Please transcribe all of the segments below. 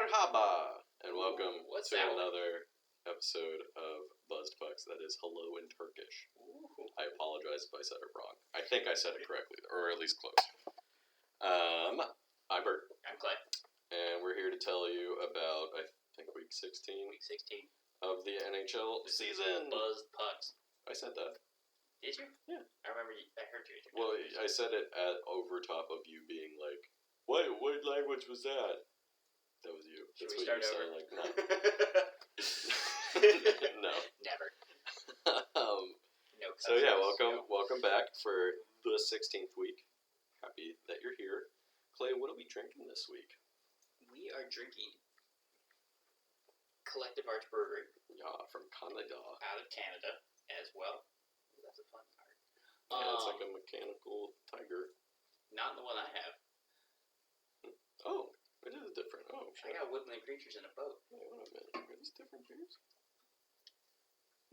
Merhaba, and welcome What's to that one? another episode of Buzzed Pucks. That is hello in Turkish. Ooh. I apologize if I said it wrong. I think I said it correctly, or at least close. I'm Bert, I'm Clay. and we're here to tell you about, I think, week 16 Week 16. of the NHL season. Buzzed Pucks. I said that. Did you? Yeah. I remember I heard you. Well, I said it at over top of you being like, what language was that? That was you. Should That's we what start you over? sound like. No. No. Never. No. So yeah, customs. welcome back for the 16th week. Happy that you're here. Clay, what are we drinking this week? We are drinking Collective Arts Brewery. Yeah, from Canada. Out of Canada as well. Ooh, that's a fun card. Yeah, it's like a mechanical tiger. Not the one I have. Oh, it is different. Oh, I got woodland creatures in a boat. Wait, wait a minute. Are these different beers?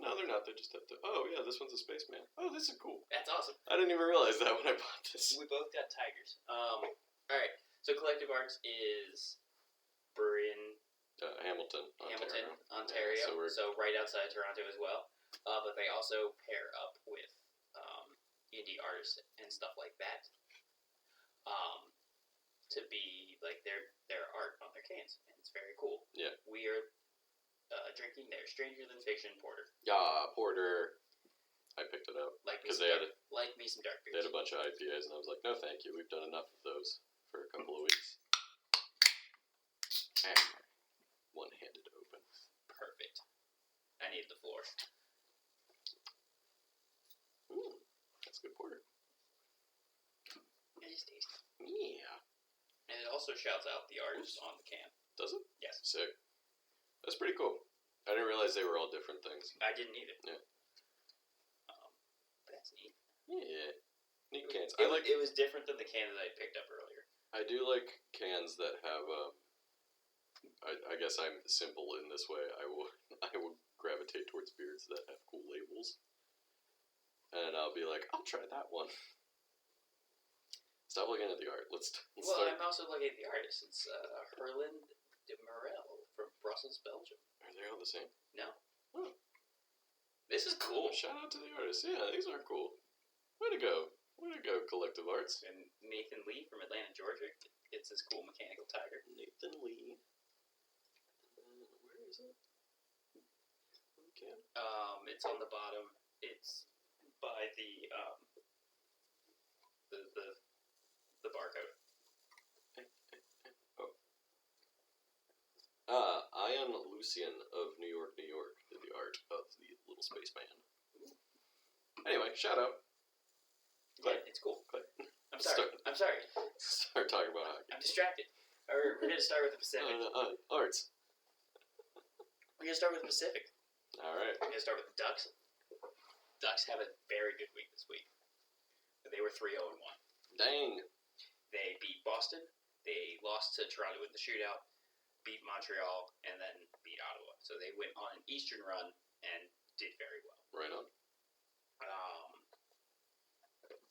No, they're not. They just have to. Oh, yeah, this one's a spaceman. Oh, this is cool. That's awesome. I didn't even realize that when I bought this. We both got tigers. Alright. So Collective Arts is brewery in Hamilton, Ontario. Yeah, so right outside Toronto as well. But they also pair up with indie artists and stuff like that. To be like their art on their cans, and it's very cool. Yeah. We are drinking their Stranger Than Fiction porter. Yeah, porter. I picked it up Like me because some they had dark they had beers. a bunch of IPAs, and I was like, no, thank you. We've done enough of those for a couple of weeks. And one-handed open. Perfect. I need the floor. That's good porter. It is tasty. Yeah. And it also shouts out the artist on the can. Does it? Yes. Sick. That's pretty cool. I didn't realize they were all different things. I didn't either. Yeah. But that's neat. Yeah. Neat cans. It was different than the can that I picked up earlier. I do like cans that have. I guess I'm simple in this way. I will gravitate towards beers that have cool labels, and I'll be like, I'll try that one. Stop looking at the art. Let's start. I'm also looking at the artist. It's Herland de Morel from Brussels, Belgium. Are they all the same? No. Oh. This is cool. Shout out to the artist. Yeah, these are cool. Way to go. Way to go, Collective Arts. And Nathan Lee from Atlanta, Georgia. It's this cool mechanical tiger. Nathan Lee. Where is it? On the can? It's on the bottom. It's by the barcode. Ian Lucian of New York, New York did the art of the little spaceman. Anyway, shout out. Clay. Yeah, it's cool. Clay. I'm sorry. Start talking about hockey. I'm distracted. We're going to start with the Pacific. Arts. We're going to start with the Pacific. Alright. We're going to start with the Ducks. Ducks have a very good week this week. They were 3-0-1. Dang. They beat Boston. They lost to Toronto in the shootout, beat Montreal, and then beat Ottawa. So they went on an Eastern run and did very well. Right on.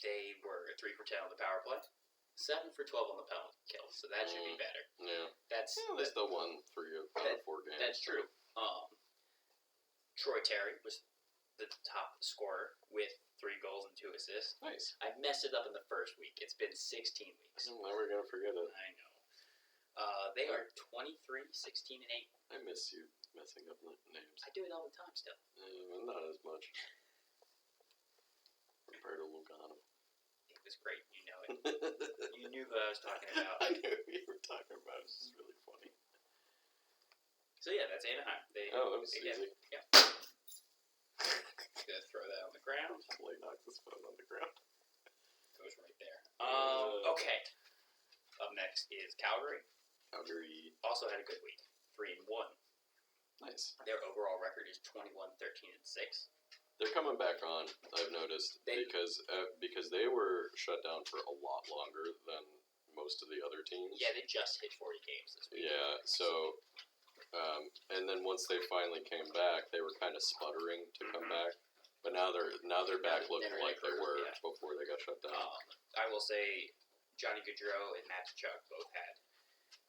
They were 3 for 10 on the power play, 7 for 12 on the penalty kill. So that should be better. Yeah. They still won 3 out of 4 games. That's true. Troy Terry was the top scorer with 3 goals and 2 assists. Nice. I messed it up in the first week. It's been 16 weeks. I'm never going to forget it. I know. They are 23, 16, and 8. I miss you messing up names. I do it all the time still. Not as much. Roberto Lugano. It was great. You know it. You knew what I was talking about. I knew what you were talking about. This is really funny. So yeah, that's Anaheim. That was easy. Yeah. Gonna throw that on the ground. Clay knocked this phone on the ground. Goes right there. Okay. Up next is Calgary. Calgary Also had a good week. 3-1. Nice. Their overall record is 21-13-6. They're coming back on. I've noticed because they were shut down for a lot longer than most of the other teams. Yeah, they just hit 40 games this week. Yeah. So, and then once they finally came back, they were kind of sputtering to come back. But now they're back looking like they were before they got shut down. I will say Johnny Gaudreau and Matt Tkachuk both had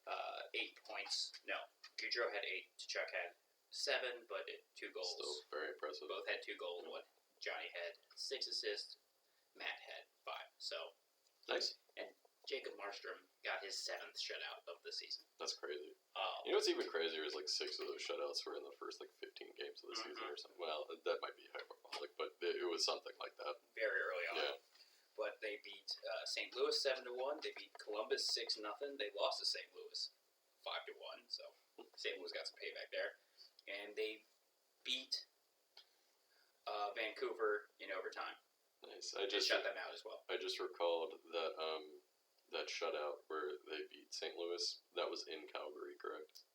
8 points. No, Goudreau had 8. Tkachuk had 7, but 2 goals. Still very impressive. Both had 2 goals. What Johnny had 6 assists. Matt had 5. So Nice. Jacob Markstrom got his 7th shutout of the season. That's crazy. You know what's even crazier is like 6 of those shutouts were in the first like 15 games of the season or something. Well, that might be hyperbolic, but it was something like that. Very early on. Yeah. But they beat St. Louis 7-1. They beat Columbus 6-0. They lost to St. Louis 5-1. So St. Louis got some payback there, and they beat Vancouver in overtime. Nice. They shut them out as well. I just recalled that that shutout where they beat St. Louis. That was in Calgary, correct?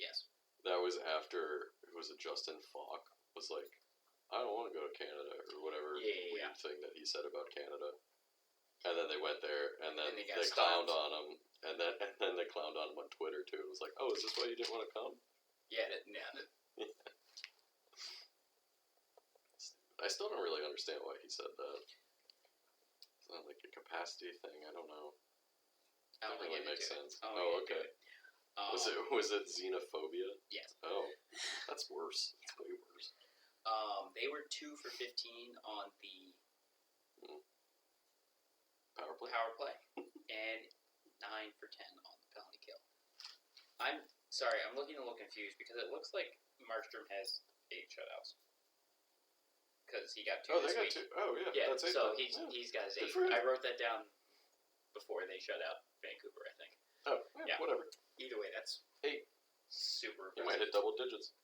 Yes. That was after Justin Falk was like, I don't want to go to Canada or whatever weird thing that he said about Canada. And then they went there, and then they clowned on him, and then they clowned on him on Twitter too. It was like, oh, is this why you didn't want to come? Yeah. I still don't really understand why he said that. It's not like a capacity thing. I don't know. I don't That think really makes sense. Oh, Okay. Was it xenophobia? Yes. Oh, that's worse. It's way worse. They were 2 for 15 on the Power play. and 9 for 10 on the penalty kill. I'm sorry, I'm looking a little confused because it looks like Markstrom has 8 shutouts. Because he got 2 this week. 2. Oh, yeah. Yeah, That's 8. so he's got his 8. I wrote that down before they shut out Vancouver, I think. Oh, yeah. Whatever. Either way, that's 8. Super impressive. He might hit double digits.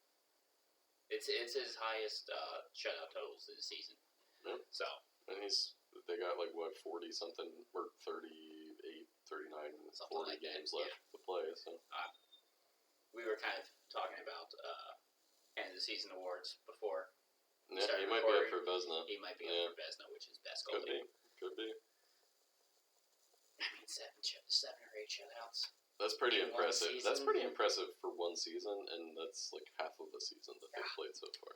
It's his highest shutout totals this season. Yeah. So. And they got like, what, 40 something, or 38, 39, something 40 like games left to play, so. We were kind of talking about end of the season awards before. Yeah, he might be up for Vezina. He might be up for Vezina, which is best goalie. Could be. I mean, 7 or 8 shutouts. That's pretty impressive. That's pretty impressive for one season, and that's like half of a season that they've played so far.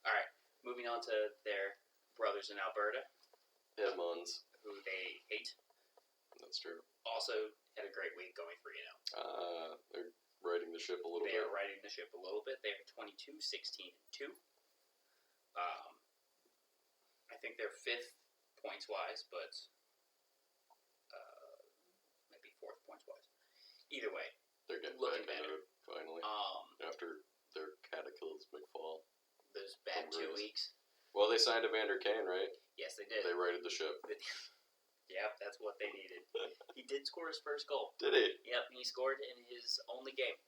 All right, moving on to their brothers in Alberta. Edmonds. Who they hate. That's true. Also had a great week going 3-0. They're riding the ship a little bit. They are riding the ship a little bit. They are 22-16-2. I think they're 5th points-wise, but maybe 4th points-wise. Either way, they're getting looking back better. into it finally. After their cataclysmic fall. Those bad 2 weeks. Well, they signed Evander Kane, right? Yes, they did. They righted the ship. Yep, that's what they needed. He did score his first goal. Did he? Yep, he scored in his only game.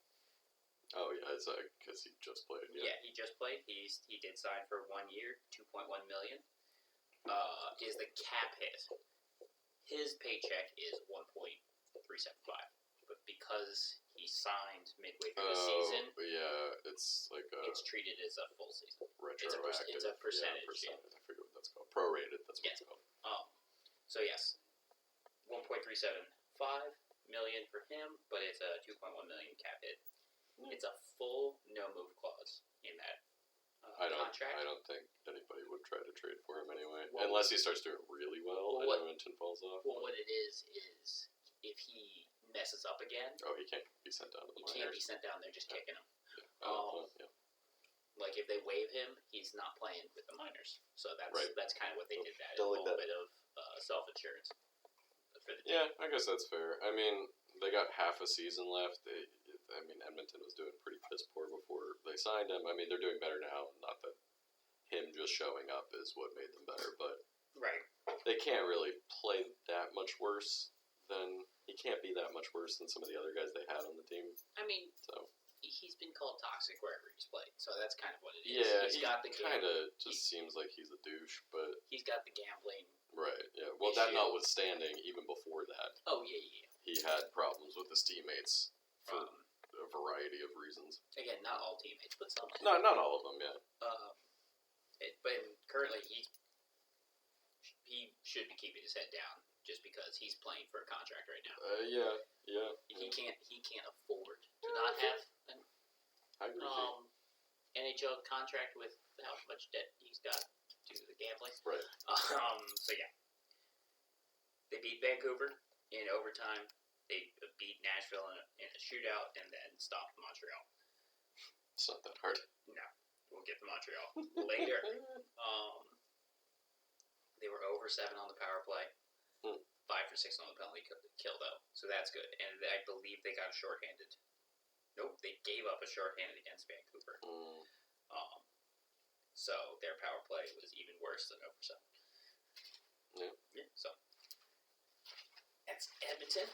Oh, yeah, it's because he just played. Yeah, he just played. He did sign for 1 year, $2.1 million. Is the cap hit. His paycheck is $1.375. But because he signed midway through the season, yeah, it's like it's treated as a full season. Retroactive. It's a percentage. Yeah, I forget what that's called. Prorated. That's what it's called. So yes, $1.375 million for him, but it's a $2.1 million cap hit. It's a full no move clause in that contract. I don't think anybody would try to trade for him anyway, unless he starts doing really well and Edmonton falls off. Well, what it is if he messes up again. Oh, he can't be sent down to the minors. He can't be sent down there just kicking him. Yeah. Like if they waive him, he's not playing with the minors. So that's kind of what they did. That a little bit of self-insurance for the team. Yeah, I guess that's fair. I mean, they got half a season left. Edmonton was doing pretty piss poor before they signed him. I mean, they're doing better now. Not that him just showing up is what made them better, but they can't really play that much worse than. He can't be that much worse than some of the other guys they had on the team. I mean, he's been called toxic wherever he's played, so that's kind of what it is. Yeah, he's got the kind of just seems like he's a douche, but he's got the gambling. Right. Yeah. Well, that notwithstanding, even before that. Oh yeah. He had problems with his teammates for a variety of reasons. Again, not all teammates, but some. No, not all of them. Yeah. But currently he should be keeping his head down. Just because he's playing for a contract right now. Yeah. He can't afford to not have an NHL contract with how much debt he's got due to the gambling. Right. So yeah, they beat Vancouver in overtime, They beat Nashville in a shootout and then stopped Montreal. It's not that hard. No, we'll get to Montreal later. They were over 7 on the power play. 5 for 6 on the penalty kill, though. So that's good. And I believe they got a shorthanded. Nope, they gave up a shorthanded against Vancouver. So their power play was even worse than over 7. Yeah, so that's Edmonton.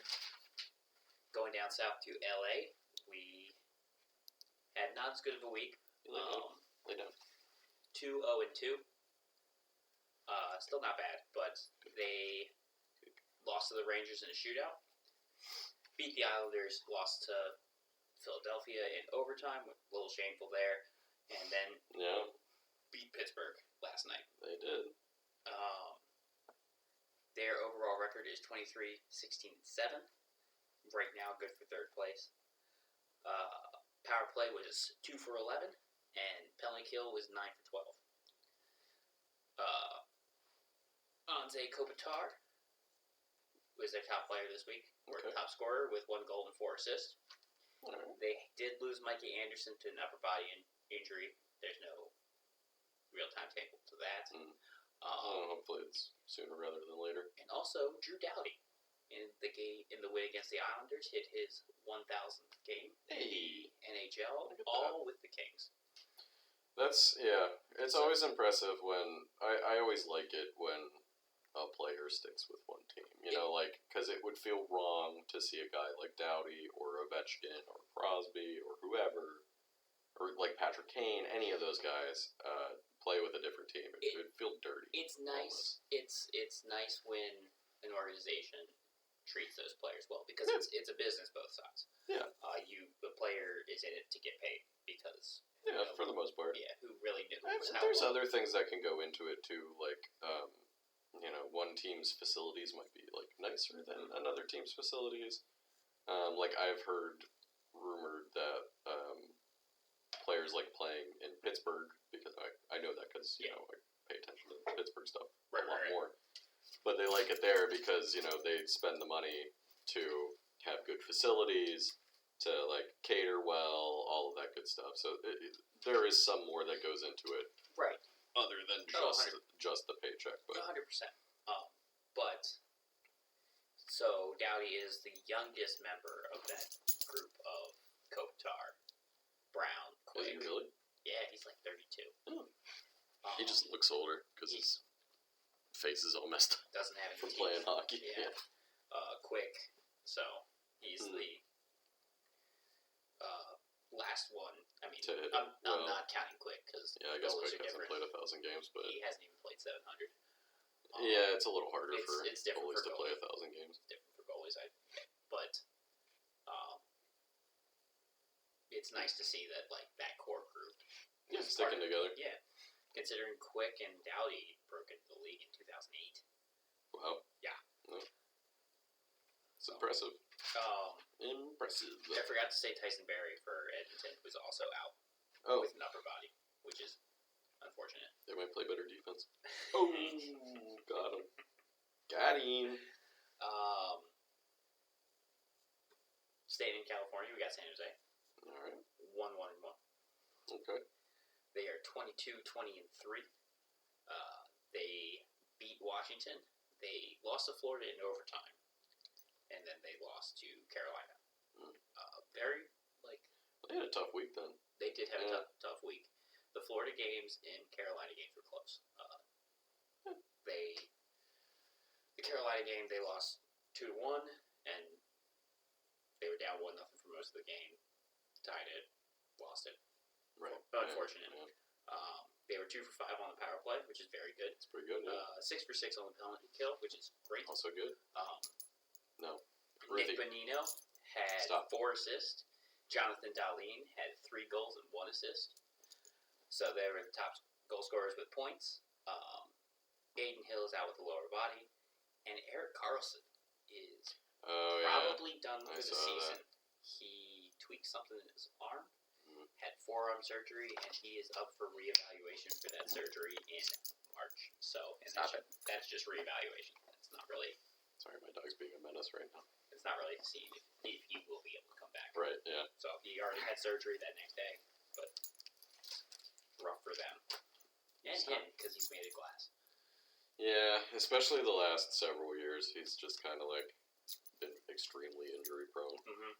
Going down south to LA, we had not as good of a week. Lay down. 2-0-2. Still not bad, but they lost to the Rangers in a shootout. Beat the Islanders, lost to Philadelphia in overtime, a little shameful there, and then beat Pittsburgh last night. They did. Their overall record is 23-16-7. Right now, good for third place. Power play was 2 for 11, and penalty kill was 9 for 12. Anze Kopitar was their top player this week, or top scorer with 1 goal and 4 assists. Right. They did lose Mikey Anderson to an upper body injury. There's no real timetable to that. Hopefully it's sooner rather than later. And also Drew Doughty in the win against the Islanders hit his 1,000th game in the NHL, all with the Kings. It's always impressive when I always like it when a player sticks with one team. Because it would feel wrong to see a guy like Doughty or Ovechkin or Crosby or whoever, or like Patrick Kane, any of those guys, play with a different team. It would feel dirty. It's nice. It's nice when an organization treats those players well, because it's a business both sides. Yeah. The player is in it to get paid because. For the most part. Yeah, who really knows There's other things that can go into it too, like one team's facilities might be like nicer than another team's facilities. Like I've heard rumored that players like playing in Pittsburgh, because I know that because I pay attention to Pittsburgh stuff a lot more. But they like it there because they spend the money to have good facilities, to like cater well, all of that good stuff. So there is some more that goes into it, right? Other than just the paycheck, but 100%. But so Doughty is the youngest member of that group of Kopitar, Brown, Quick. Is he really? Yeah, he's like 32. He just looks older because his face is all messed up. Doesn't have any from teeth. playing hockey. Yeah. Quick. So he's the last one. I mean, I'm not counting Quick because I guess Quick hasn't played 1,000 games, but he hasn't even played 700. It's a little harder for goalies to play 1,000 games. It's different for goalies, but it's nice to see that that core group sticking together. Yeah, considering Quick and Doughty broke into the league in 2008. Wow. Yeah. It's impressive. Impressive. I forgot to say Tyson Barrie for Edmonton was also out with an upper body, which is unfortunate. They might play better defense. Got him. Got him. Staying in California, we got San Jose. All right. 1-1-1. Okay. They are 22-20-3. They beat Washington. They lost to Florida in overtime, and then they lost to Carolina. They had a tough week then. They did have a tough week. The Florida games and Carolina games were close. The Carolina game they lost 2-1, and they were down 1-0 for most of the game. Tied it, lost it. Right. Unfortunate. Yeah. They were 2 for 5 on the power play, which is very good. It's pretty good. Yeah. 6 for 6 on the penalty kill, which is great. Also good. No. Nick Bonino had 4 assists. Jonathan Dahlin had 3 goals and 1 assist. So they were the top goal scorers with points. Aiden Hill is out with a lower body. And Erik Karlsson is probably done for the season. That. He tweaked something in his arm, had forearm surgery, and he is up for reevaluation for that surgery in March. So, and that's just reevaluation. It's not really... Sorry, my dog's being a menace right now. it's not really seen if he will be able to come back. Right. Yeah. So he already had surgery that next day, but rough for them and him because he's made of glass. Yeah, especially the last several years, he's just kind of like been extremely injury prone. Mm-hmm.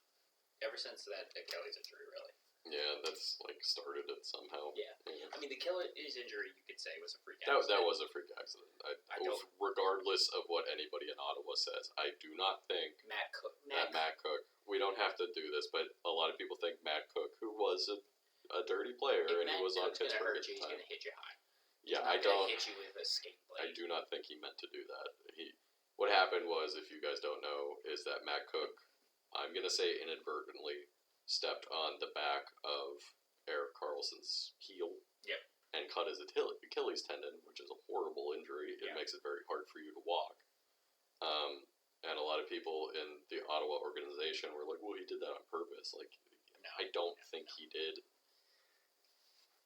Ever since that Achilles injury, really. Yeah, that's like started it somehow. Yeah. I mean, the Achilles injury, you could say, was a freak That accident. was a freak accident. I don't- Regardless of what anybody in Ottawa says, I do not think Matt Cook. that Matt Cook. We don't have to do this, but a lot of people think Matt Cook, who was a dirty player, If and he Matt was on Cook's gonna Pittsburgh hurt at you, the he's time. gonna hit you high. Yeah, He's I not gonna don't. hit you with a skate blade. I do not think he meant to do that. What happened was, if you guys don't know, is that Matt Cook, I'm gonna say inadvertently, stepped on the back of Erik Karlsson's heel. Yep. And cut his Achilles tendon, which is a horrible injury. It Yeah. makes it very hard for you to walk. And a lot of people in the Ottawa organization were like, "Well, he did that on purpose." Like, No, I don't think he did.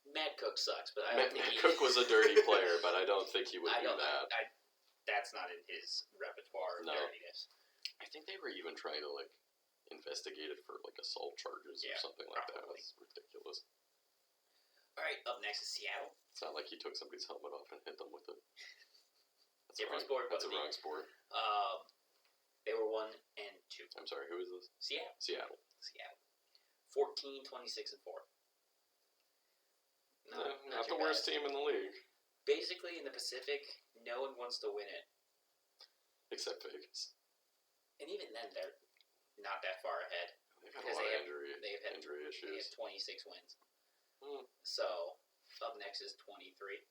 Matt Cook sucks, but I don't think Matt he... Cook was a dirty player, but I don't think he would I do don't. that. That's not in his repertoire of No. dirtiness. I think they were even trying to like investigate it for like assault charges Yeah, or something like probably. that. It's ridiculous. All right, up next is Seattle. It's not like he took somebody's helmet off and hit them with it. That's Different wrong. sport, That's a buddy. wrong sport. They were 1 and 2. I'm sorry. Who is this? Seattle. Seattle. 14, 26, and 4. Not too the worst bad. team in the league, Basically, in the Pacific, no one wants to win it, except Vegas. and even then, they're not that far ahead. They've had a Because lot they of have- injury They issues. have 26 wins. Hmm. So up next is 23.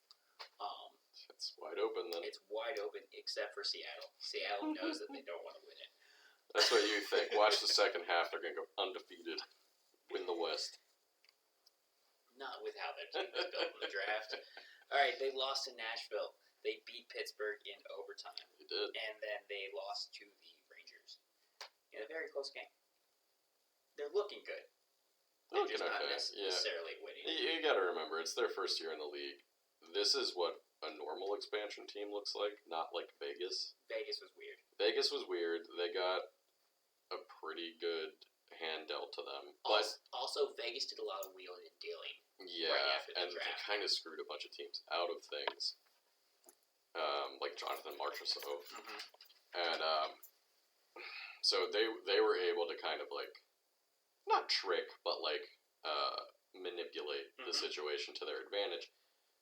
It's wide open then. It's wide open except for Seattle. Seattle knows that they don't want to win it. That's what you think. Watch the second half. They're going to go undefeated. Win the West. Not with how their team is built in the draft. All right, they lost to Nashville. They beat Pittsburgh in overtime, They did. and then they lost to the Rangers in a very close game. They're looking good. They're Looking just not okay, yeah. necessarily winning. You got to remember, it's their first year in the league. This is what a normal expansion team looks like, not like Vegas. Vegas was weird. Vegas was weird. They got a pretty good hand dealt to them. But, Also, Vegas did a lot of wheeling and dealing. yeah, right after the and they draft. kind of screwed a bunch of teams out of things. Like Jonathan Marchessault. And so they were able to kind of like, not trick, but like manipulate the situation to their advantage.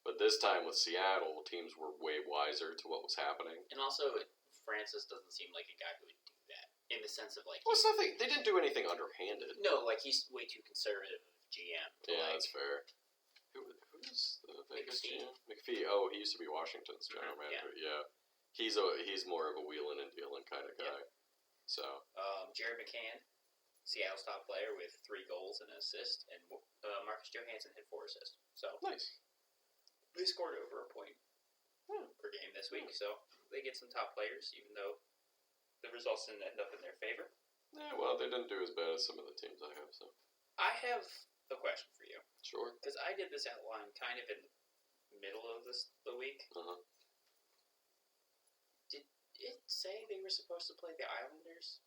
But this time with Seattle, teams were way wiser to what was happening. And also, Francis doesn't seem like a guy who would do that. In the sense of, like... Well, it's nothing. They didn't do anything underhanded. No, like, he's way too conservative of GM. Yeah, like, that's fair. Who's the Vegas McPhee. GM? McPhee. Oh, he used to be Washington's general manager. Yeah. He's more of a wheeling and dealing kind of guy. So. Jared McCann, Seattle's top player with 3 goals and an assist, and Marcus Johansson had 4 assists. So Nice. they scored over a point per game this week, so they get some top players, even though the results didn't end up in their favor. Yeah, well, they didn't do as bad as some of the teams I have, so. I have a question for you, Sure. because I did this outline kind of in the middle of the week. Uh-huh. Did it say they were supposed to play the Islanders?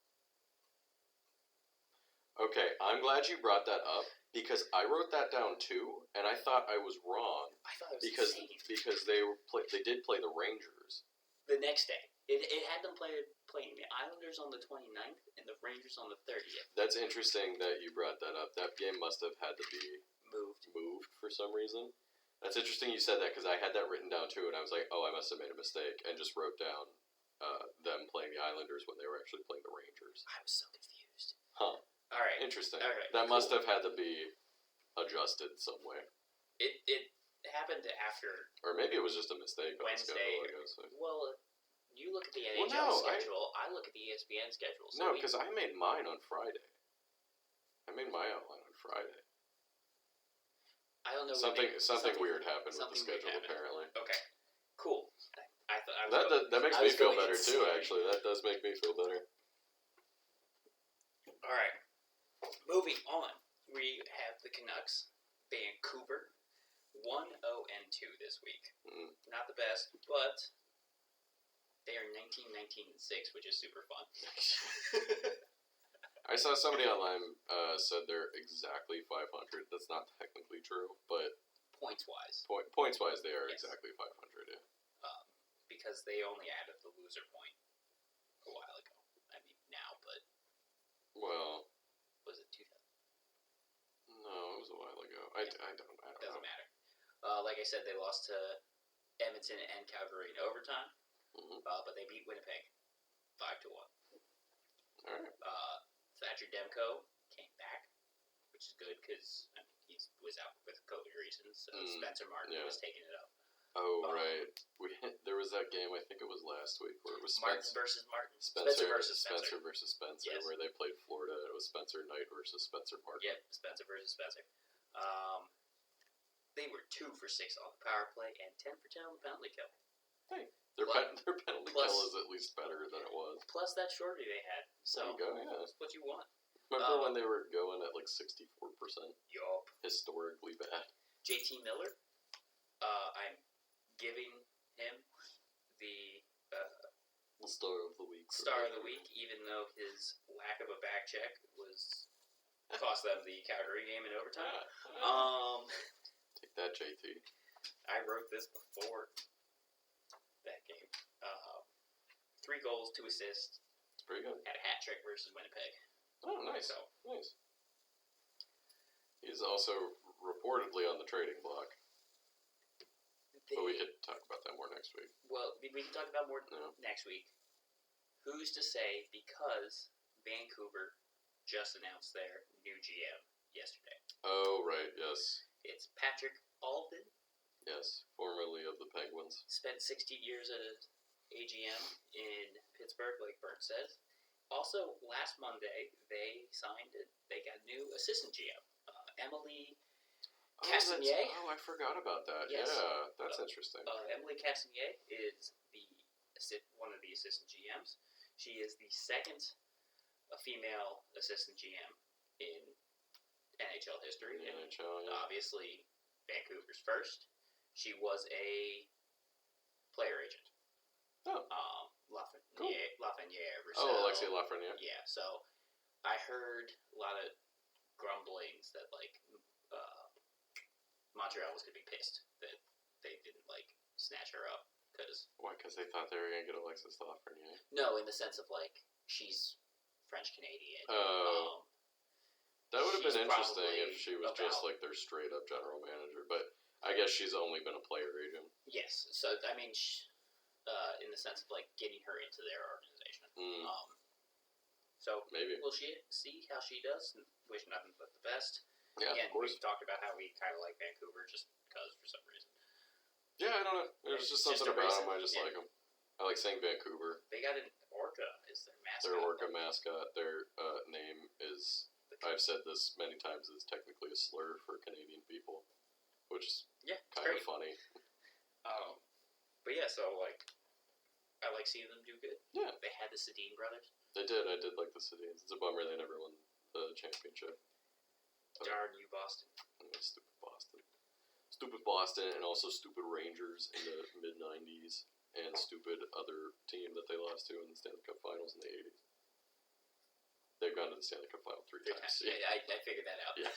Okay, I'm glad you brought that up, because I wrote that down too, and I thought I was wrong. I thought it was Because insane. they did play the Rangers. The next day. It had them playing the Islanders on the 29th and the Rangers on the 30th. That's interesting that you brought that up. That game must have had to be Moved. for some reason. That's interesting you said that, because I had that written down too, and I was like, oh, I must have made a mistake, and just wrote down them playing the Islanders when they were actually playing the Rangers. I was so confused. Huh. Alright. Interesting. Alright, That must cool. have had to be adjusted some way. It happened after, Or maybe it was just a mistake on the Wednesday. schedule, I guess. well, you look at the Well, NHL no, schedule, I look at the ESPN schedule. So No, because I made mine on Friday. I made my outline on Friday. I don't know. Something weird happened with the something weird schedule, happened. apparently. Okay, cool. I thought I was That makes I me was feel going better too, insane. actually. That does make me feel better. Alright. Moving on. We have the Canucks, Vancouver, 1-0-2 this week. Mm. Not the best, but They are 19, 19, and 6, which is super fun. I saw somebody online said they're exactly 500. That's not technically true, but Points wise, points wise, they are Yes. exactly 500. Yeah. because they only added the loser point a while ago. I mean, now, but Well, was it 2000? no, it was a while ago. I don't Doesn't know. matter. Like I said, they lost to Edmonton and Calgary in overtime, Mhm. but they beat Winnipeg 5-1. All right. Thatcher Demko came back, which is good because he was out with COVID reasons. So Spencer Martin yeah. was taking it up. Oh, right. There was that game, I think it was last week, where it was Martin versus Martin. Spencer versus Spencer. Spencer versus Spencer, Yes. where they played Florida. It was Spencer Knight versus Spencer Martin. Yep, Spencer versus Spencer. They were 2 for 6 on the power play and 10 for 10 on the penalty kill. Their Plus- penalty kill is at least better than it was. Plus that shorty they had. So There you go, yeah. that's what you want. Remember when they were going at like 64%? Yup. Historically bad. JT Miller, I'm giving him the Star of the week. star of the week, even though his lack of a back check was cost them the Calgary game in overtime. Take that, JT. I wrote this before that game. 3 goals, 2 assists, It's pretty good. had a hat trick versus Winnipeg. Oh, nice. So Nice. He's also reportedly on the trading block, but we could talk about that more next week. Well, we can talk about more No. next week. Who's to say, because Vancouver just announced their new GM yesterday. Oh, right. Yes. It's Patrick Alvin. Yes. Formerly of the Penguins. Spent 16 years at AGM in Pittsburgh, like Bert says. Also, last Monday, they got a new assistant GM, Emily Castagne. I forgot about that. Yes. Yeah, that's interesting. Emily Castagne is one of the assistant GMs. She is the second female assistant GM in NHL history. In the and NHL, yeah. obviously, Vancouver's first. She was a player agent. Oh. Lafreniere. Oh, Alexia Lafreniere. Yeah, so I heard a lot of grumblings that Montreal was gonna be pissed that they didn't snatch her up because Why? Because they thought they were gonna get Alexis Lafreniere. no, in the sense of she's French Canadian. Oh. That would have she's been interesting probably if she was just about- their straight up general manager, but I guess she's only been a player agent. Yes, so I mean, in the sense of getting her into their organization. So Maybe. we'll see how she does. Wish nothing but the best. Yeah, Again, of course. we've talked about how we kind of like Vancouver just because for some reason. Yeah, I don't know. There's It's just just something a about reason, them. I just yeah. like them. I like saying Vancouver. They got an orca as their mascot. Their orca mascot. Their name is, I've said this many times, is technically a slur for Canadian people, which is Yeah, it's kind great. of funny. But yeah, so I like seeing them do good. Yeah. They had the Sedin brothers. They did. I did like the Sedins. It's a bummer they never won the championship. Darn you, Boston. Yeah, stupid Boston. Stupid Boston, and also stupid Rangers in the mid-90s, and stupid other team that they lost to in the Stanley Cup Finals in the 80s. They've gone to the Stanley Cup Final 3 times. Yeah, I figured that out. Yeah.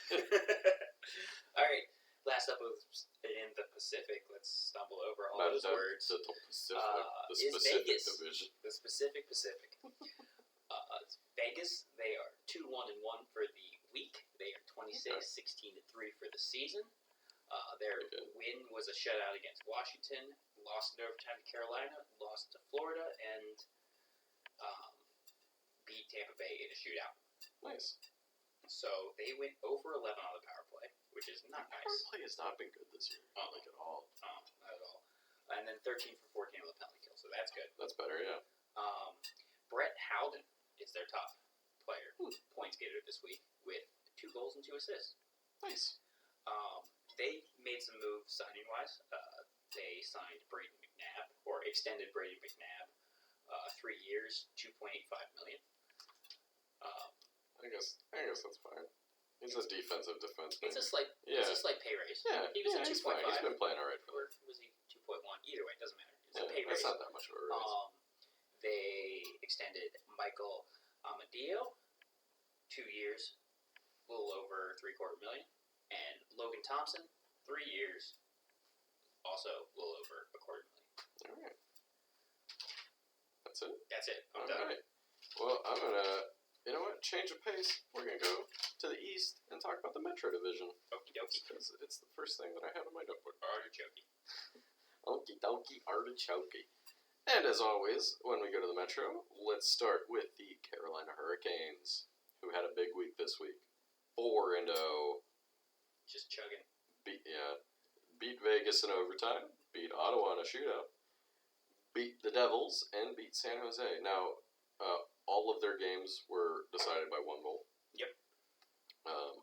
All right. Last up was in the Pacific. Let's stumble over all those words. The Pacific. The Is specific Vegas. division. The Pacific. Vegas, they are 2-1-1 for the week. They are 26-16-3 for the season. Their win was a shutout against Washington, lost in overtime to Carolina, lost to Florida, and beat Tampa Bay in a shootout. Nice. So they went over 11 on the power play, which is not Power nice. play has not been good this year. Not like at all. Not at all. And then 13 for 14 on the penalty kill, so that's good. That's better, yeah. Brett Howden is their top player, points getter this week, with 2 goals and 2 assists. Nice. They made some moves signing-wise. They signed Braden McNabb, or extended Braden McNabb, 3 years, $2.85 million. I guess that's fine. He's a defensive defenseman. It's a slight pay raise. Yeah, he was at he's 2.5. fine. He's been playing alright for them. Or was he 2.1? Either way, it doesn't matter. It's Yeah, a pay that's raise. not that much of a raise. they extended Michael Amadio, 2 years, a little over $750,000, and Logan Thompson, 3 years, also a little over $250,000. All right. That's it. That's it. I'm All done. right. Well, I'm gonna, you know what? Change of pace. We're gonna go to the east and talk about the Metro Division Okie dokie. because it's the first thing that I have in my notebook. Artichoke. Okie dokie artichoke. And as always, when we go to the Metro, let's start with the Carolina Hurricanes, who had a big week this week. 4-0. Just chugging. Beat Vegas in overtime, beat Ottawa in a shootout, beat the Devils, and beat San Jose. Now, all of their games were decided by 1 goal. Yep.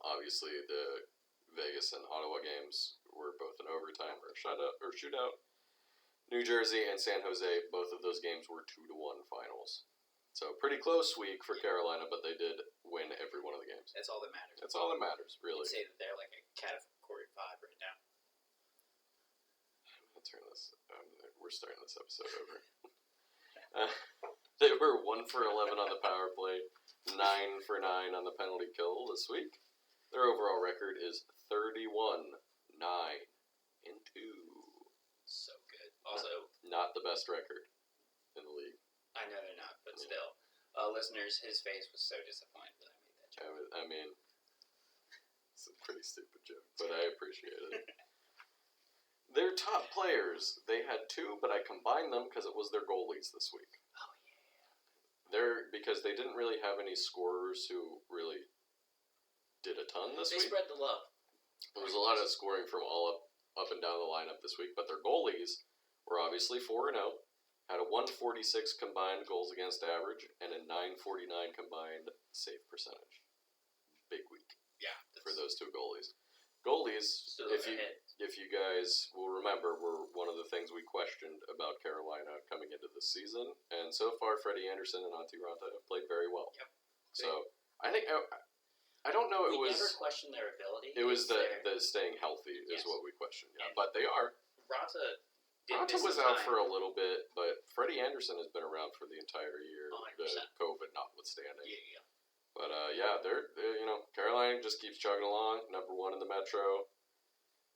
Obviously, the Vegas and Ottawa games were both in overtime or shootout. New Jersey and San Jose, both of those games were 2-1 finals. So pretty close week for Carolina, but they did win every one of the games. That's all that matters. That's all that matters, really. I'd say that they're like a Category 5 right now. I'll turn this. We're starting this episode over. They were 1 for 11 on the power play, 9 for 9 on the penalty kill this week. Their overall record is 31-9-2. So good. Also, Not the best record in the league. I know they're not, but still. Listeners, his face was so disappointed that I made that joke. I mean, it's a pretty stupid joke, but I appreciate it. Their top players, they had 2, but I combined them because it was their goalies this week. Oh, yeah. Because they didn't really have any scorers who really did a ton this They week. spread the love. There was a lot of scoring from all up and down the lineup this week, but their goalies were obviously 4-0, had a 146 combined goals against average, and a 949 combined save percentage. Big week Yeah. for those 2 goalies. Goalies, Still if ahead. you guys will remember, were one of the things we questioned about Carolina coming into this season, and so far Freddie Anderson and Antti Ranta have played very well. Yep. So I think I don't know. We never questioned their ability. It was their- the staying healthy is Yes. what we questioned. Yeah, And but they are. Ranta did Ranta miss was some out time. for a little bit, but Freddie Anderson has been around for the entire year, 100%. the COVID notwithstanding. Yeah. But they're Carolina just keeps chugging along. Number 1 in the Metro,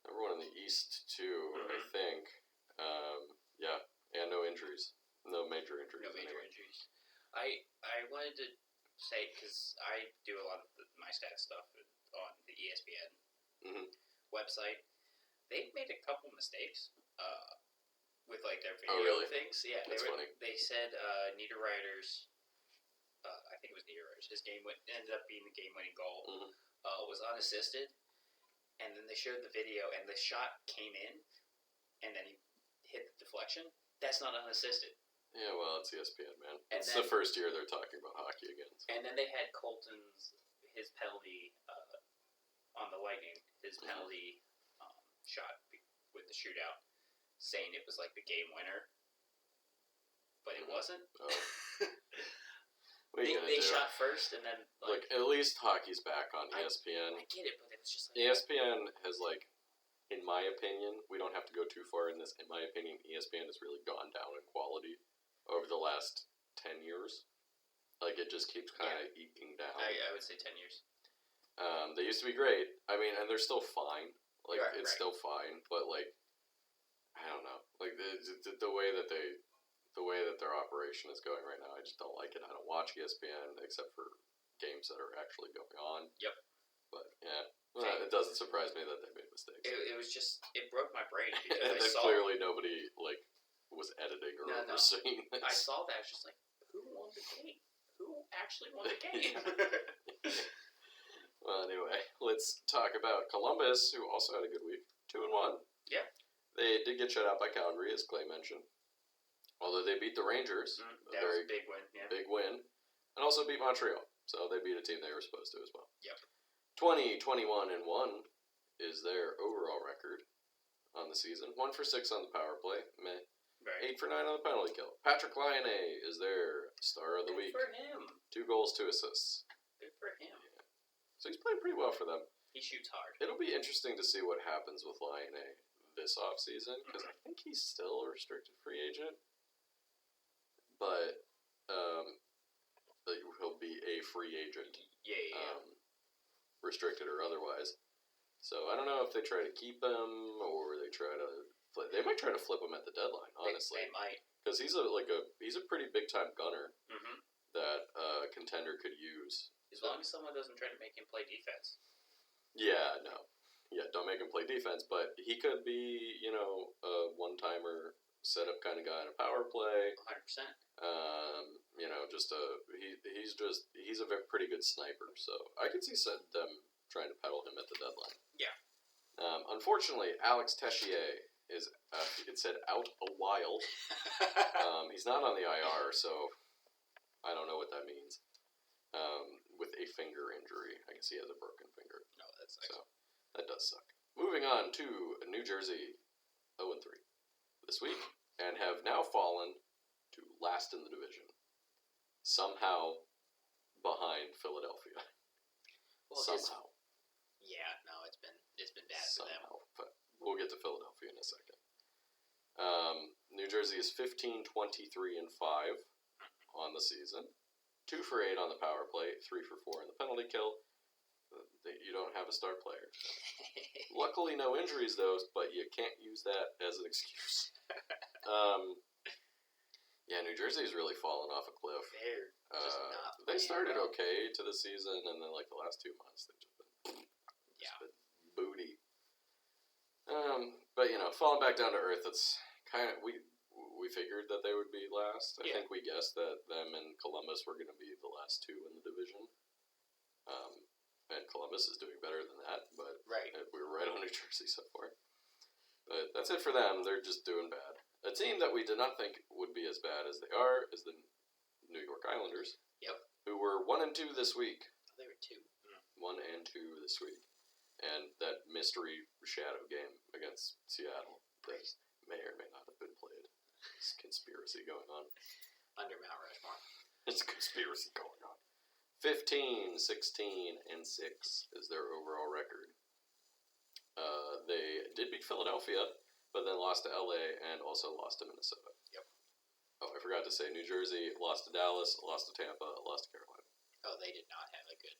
number 1 in the East too, I Mhm. think. And no injuries, no major injuries. No major anyway. injuries. I wanted to say, because I do a lot of my stats stuff on the ESPN Mhm. website. They've made a couple mistakes with like their video really? things. Yeah, That's funny. They said Niederreiter's, I think it was Niederreiter's, his ended up being the game-winning goal, Mhm. was unassisted, and then they showed the video, and the shot came in, and then he hit the deflection. That's not unassisted. Yeah, well, it's ESPN, man. And It's then- the first year they're talking about hockey again. So. And then they had his penalty on the Lightning, his Mhm. penalty shot with the shootout, saying it was like the game winner, but it Mhm. wasn't. Oh. What are you gonna They do? shot first, and then Look, at least hockey's back on ESPN. I get it, but it was just like ESPN has, in my opinion, we don't have to go too far in this. In my opinion, ESPN has really gone down in quality over the last 10 years. It just keeps kind of eking down. I would say 10 years. They used to be great. I mean, and they're still fine. Right, it's right. still fine, but I don't know. The way that their operation is going right now, I just don't like it. I don't watch ESPN except for games that are actually going on. Yep. But yeah, it doesn't surprise me that they made mistakes. It was just, it broke my brain because And I then saw clearly nobody was editing or No. overseeing this. I saw that. I was just like, who won the game? Who actually won the game? Well, anyway, let's talk about Columbus, who also had a good week. 2-1. Yeah. They did get shut out by Calgary, as Clay mentioned. Although they beat the Rangers, a That was very a big win. Yeah. big win, and also beat Montreal. So they beat a team they were supposed to as well. Yep. 20-21-1 is their overall record on the season. 1 for 6 on the power play. Meh. Right. 8 for 9 on the penalty kill. Patrick Laine is their star of the week. Good for him. 2 goals, 2 assists. Good for him. So he's playing pretty well for them. He shoots hard. It'll be interesting to see what happens with Laine this offseason, because I think he's still a restricted free agent. But he'll be a free agent, Yeah. restricted or otherwise. So I don't know if they try to keep him or they might try to flip him at the deadline. Honestly, They might. because he's a pretty big time gunner Mm-hmm. that a contender could use. As long as someone doesn't try to make him play defense. Yeah, no. Yeah, don't make him play defense, but he could be, a one-timer setup kind of guy in a power play. 100%. He's a pretty good sniper, so I could see them trying to peddle him at the deadline. Yeah. Unfortunately, Alex Tessier is, it said, out a while. He's not on the IR, so I don't know what that means. With a finger injury. I guess he has a broken finger. No, that sucks. So, that does suck. Moving on to New Jersey, 0-3 this week, and have now fallen to last in the division. Somehow behind Philadelphia. Well, somehow. It's been bad for them. But we'll get to Philadelphia in a second. New Jersey is 15, 23, and 5 on the season. 2 for 8 on the power play, 3 for 4 in the penalty kill. You don't have a star player. Luckily, no injuries, though, but you can't use that as an excuse. New Jersey's really fallen off a cliff. They're just not. They started well. okay to the season, and then the last 2 months they've just been booty. But falling back down to earth, it's kind of we figured that they would be last. I think we guessed that them and Columbus were going to be the last 2 in the division. And Columbus is doing better than that, but we were right on New Jersey so far. But that's it for them. They're just doing bad. A team that we did not think would be as bad as they are is the New York Islanders. Yep. Who were 1-2 this week. They were 2. 1-2 this week. And that mystery shadow game against Seattle that may or may not have been played. There's conspiracy going on. Under Mount Rushmore. There's a conspiracy going on. 15, 16, and 6 is their overall record. They did beat Philadelphia, but then lost to LA and also lost to Minnesota. Yep. Oh, I forgot to say New Jersey lost to Dallas, lost to Tampa, lost to Carolina. Oh, they did not have a good.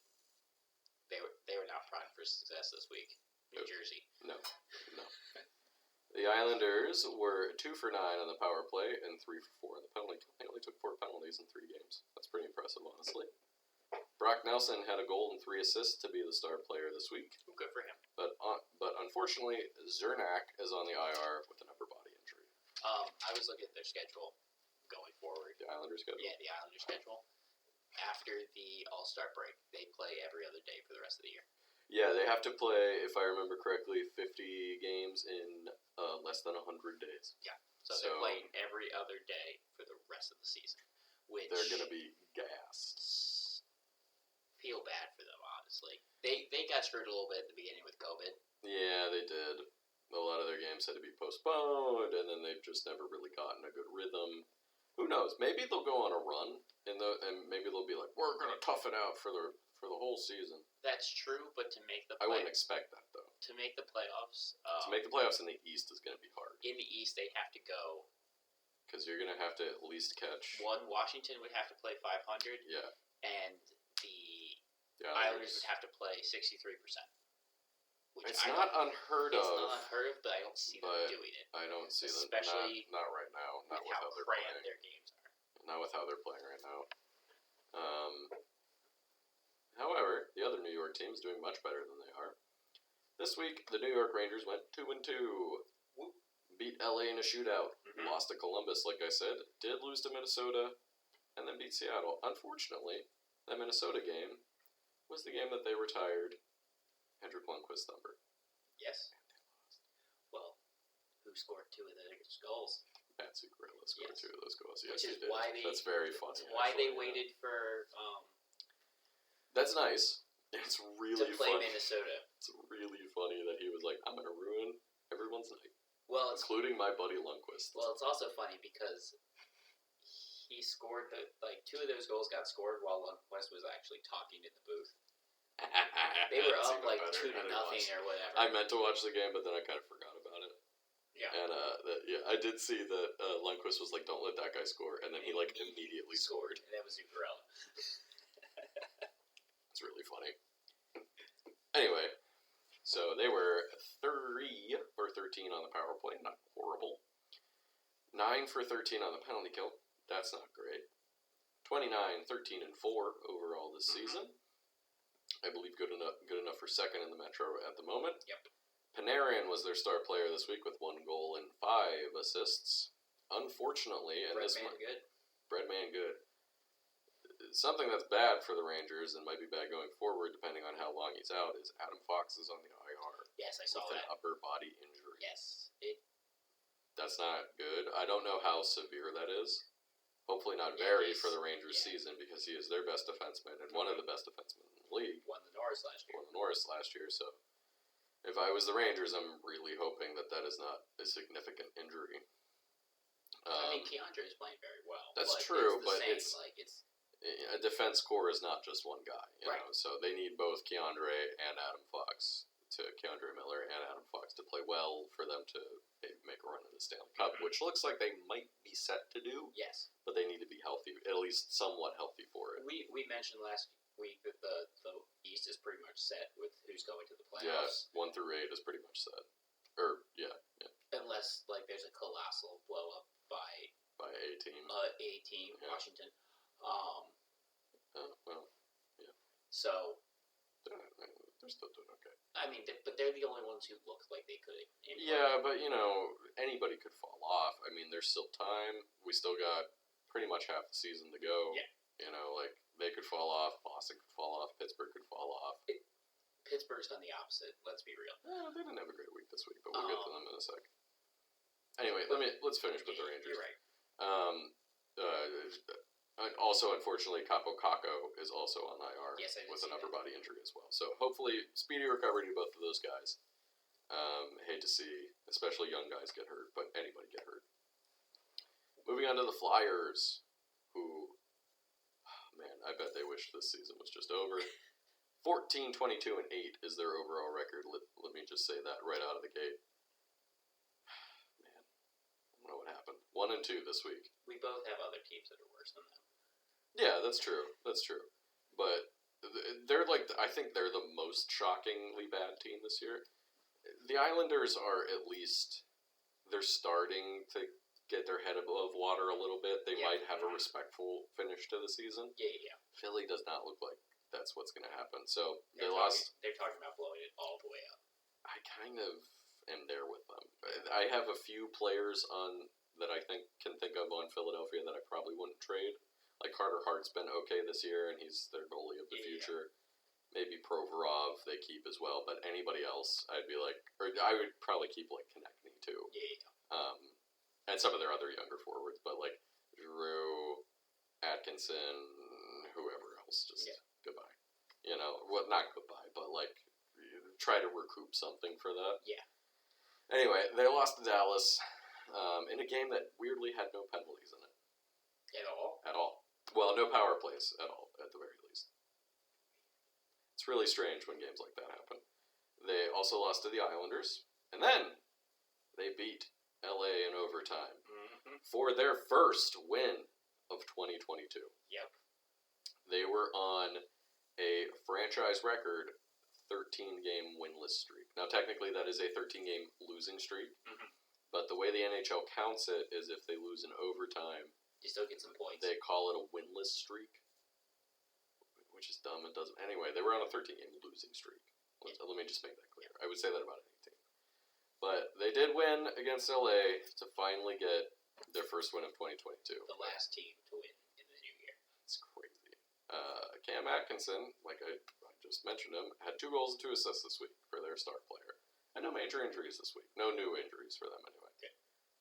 They were not primed for success this week. New Jersey. No. The Islanders were 2 for 9 on the power play and 3 for 4 in the penalty kill. They only took 4 penalties in 3 games. That's pretty impressive, honestly. Brock Nelson had a goal and 3 assists to be the star player this week. Good for him. But unfortunately, Zernak is on the IR with an upper body injury. I was looking at their schedule going forward. The Islanders schedule? Yeah, the Islanders schedule. After the All-Star break, they play every other day for the rest of the year. Yeah, they have to play, if I remember correctly, 50 games in less than 100 days. Yeah, so they're playing every other day for the rest of the season. Which they're going to be gassed. Feel bad for them, honestly. They got screwed a little bit at the beginning with COVID. Yeah, they did. A lot of their games had to be postponed, and then they've just never really gotten a good rhythm. Who knows? Maybe they'll go on a run, and maybe they'll be like, we're going to tough it out for the whole season. That's true, but to make the I wouldn't expect that, though. To make the playoffs... to make the playoffs in the East is going to be hard. In the East, they have to go... Because you're going to have to at least catch... Washington would have to play 500. Yeah. And the Islanders would have to play 63%. It's not unheard of. It's not unheard of, but I don't see them doing it. I don't see them. Especially not right now. Not with how they're playing. Their games are. Not with how they're playing right now. However, the other New York team is doing much better than they are. This week, the New York Rangers went 2-2. Beat LA in a shootout. Mm-hmm. Lost to Columbus, like I said. Did lose to Minnesota. And then beat Seattle. Unfortunately, that Minnesota game was the game that they retired Henrik Lundqvist's number. Yes. Well, who scored 2 of those goals? Matt Zuccarello scored 2 of those goals. Yes, Which is he did. why That's very funny. That's why they waited for... That's nice. It's really to play funny. Minnesota. It's really funny that he was like, I'm going to ruin everyone's night. Well, including my buddy Lundqvist. Well, it's also funny because he scored 2 of those goals got scored while Lundqvist was actually talking in the booth. They were up 2-0 or whatever. I meant to watch the game, but then I kind of forgot about it. Yeah. And I did see that Lundqvist was like, "Don't let that guy score," and then he like immediately scored. And that was Zuccarello. It's really funny. Anyway, so they were 3 for 13 on the power play, not horrible. 9 for 13 on the penalty kill, that's not great. 29, 13, and 4 overall this season. I believe good enough for second in the Metro at the moment. Yep. Panarin was their star player this week with 1 goal and 5 assists. Unfortunately, and Breadman good. Something that's bad for the Rangers and might be bad going forward, depending on how long he's out, is Adam Fox is on the IR. Yes, I saw with that. An upper body injury. Yes. That's not good. I don't know how severe that is. Hopefully not very for the Rangers season, because he is their best defenseman and one of the best defensemen in the league. Won the Norris last year. So if I was the Rangers, I'm really hoping that is not a significant injury. I mean, Keandre is playing very well. That's true, but it's a defense core is not just one guy, you right. know. So they need both Keandre and Adam Fox, Keandre Miller and Adam Fox to play well for them to make a run in the Stanley Cup, which looks like they might be set to do. Yes, but they need to be healthy, at least somewhat healthy for it. We mentioned last week that the East is pretty much set with who's going to the playoffs. Yeah, 1 through 8 is pretty much set. Unless like there's a colossal blow up by a team. Yeah. Washington. So they're still doing okay. I mean, but they're the only ones who look like they could. Yeah, but anybody could fall off. I mean, there's still time. We still got pretty much half the season to go. Yeah. They could fall off. Boston could fall off. Pittsburgh could fall off. Pittsburgh's done the opposite. Let's be real. They didn't have a great week this week, but we'll get to them in a sec. Anyway, let's finish with the Rangers. You're right. Also, unfortunately, Capo Caco is also on IR with an upper body injury as well. So hopefully, speedy recovery to both of those guys. Hate to see, especially young guys get hurt, but anybody get hurt. Moving on to the Flyers, who, man, I bet they wish this season was just over. 14, 22, and 8 is their overall record. Let me just say that right out of the gate. Man, I don't know what happened. 1 and 2 this week. We both have other teams that are worse than them. Yeah, that's true. But they're I think they're the most shockingly bad team this year. The Islanders are at least, they're starting to get their head above water a little bit. They might have a respectful finish to the season. Yeah. Philly does not look like that's what's going to happen. So they're talking about blowing it all the way up. I kind of am there with them. I have a few players that I can think of on Philadelphia that I probably wouldn't trade. Like Carter Hart's been okay this year, and he's their goalie of the future. Maybe Provorov they keep as well, but anybody else, I'd be like, or I would probably keep like Konechny too. Yeah. And some of their other younger forwards, but like Drew, Atkinson, whoever else, just goodbye. Well, not goodbye, but like try to recoup something for that. Yeah. Anyway, they lost to Dallas in a game that weirdly had no penalties in it. At all. Well, no power plays at all, at the very least. It's really strange when games like that happen. They also lost to the Islanders, and then they beat LA in overtime for their first win of 2022. Yep. They were on a franchise record 13-game winless streak. Now, technically, that is a 13-game losing streak, but the way the NHL counts it is if they lose in overtime, you still get some points. They call it a winless streak, which is dumb. It doesn't. Anyway, they were on a 13-game losing streak. Let me just make that clear. I would say that about any team. But they did win against LA to finally get their first win of 2022. The last team to win in the new year. It's crazy. Cam Atkinson, like I just mentioned him, had 2 goals and 2 assists this week for their star player. And no major injuries this week. No new injuries for them anyway.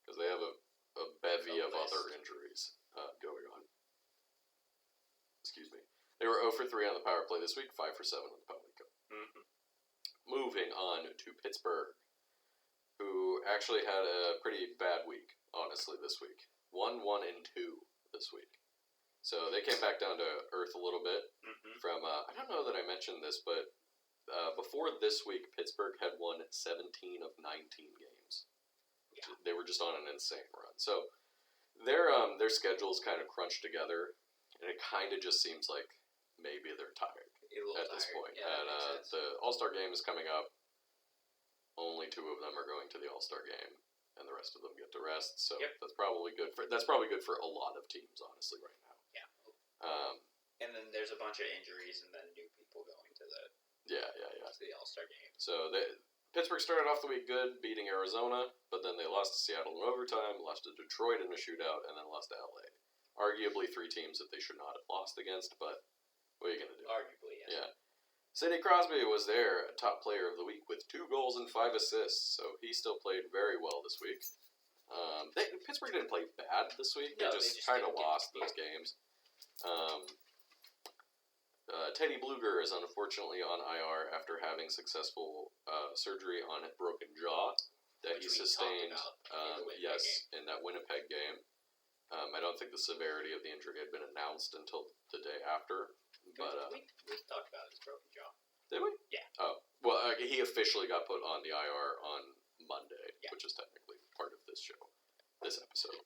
Because they have a bevy of other injuries going on. Excuse me. They were 0 for 3 on the power play this week, 5 for 7 on the penalty kill. Moving on to Pittsburgh, who actually had a pretty bad week, honestly, this week. 1-1 and 2 this week. So they came back down to earth a little bit from, I don't know that I mentioned this, but before this week, Pittsburgh had won 17 of 19 games. Yeah. They were just on an insane run. So their schedules kind of crunched together, and it kind of just seems like maybe they're tired at this point. Yeah, and that makes sense. the All-Star game is coming up. Only 2 of them are going to the All-Star game, and the rest of them get to rest. So that's probably good for a lot of teams, honestly, right now. Yeah. And then there's a bunch of injuries, and then new people going to the To the All-Star game. So Pittsburgh started off the week good, beating Arizona, but then they lost to Seattle in overtime, lost to Detroit in a shootout, and then lost to LA. Arguably 3 teams that they should not have lost against, but what are you going to do? Arguably, yes. Yeah. Sidney Crosby was their top player of the week with 2 goals and 5 assists, so he still played very well this week. Pittsburgh didn't play bad this week. No, they just kind of lost those games. Teddy Bluger is unfortunately on IR after having successful surgery on a broken jaw that Which he we sustained. talked about in the Winnipeg In that Winnipeg game. I don't think the severity of the injury had been announced until the day after. But we talked about his broken jaw. did we? Yeah. Oh well, he officially got put on the IR on Monday, Yeah. which is technically part of this show, this episode.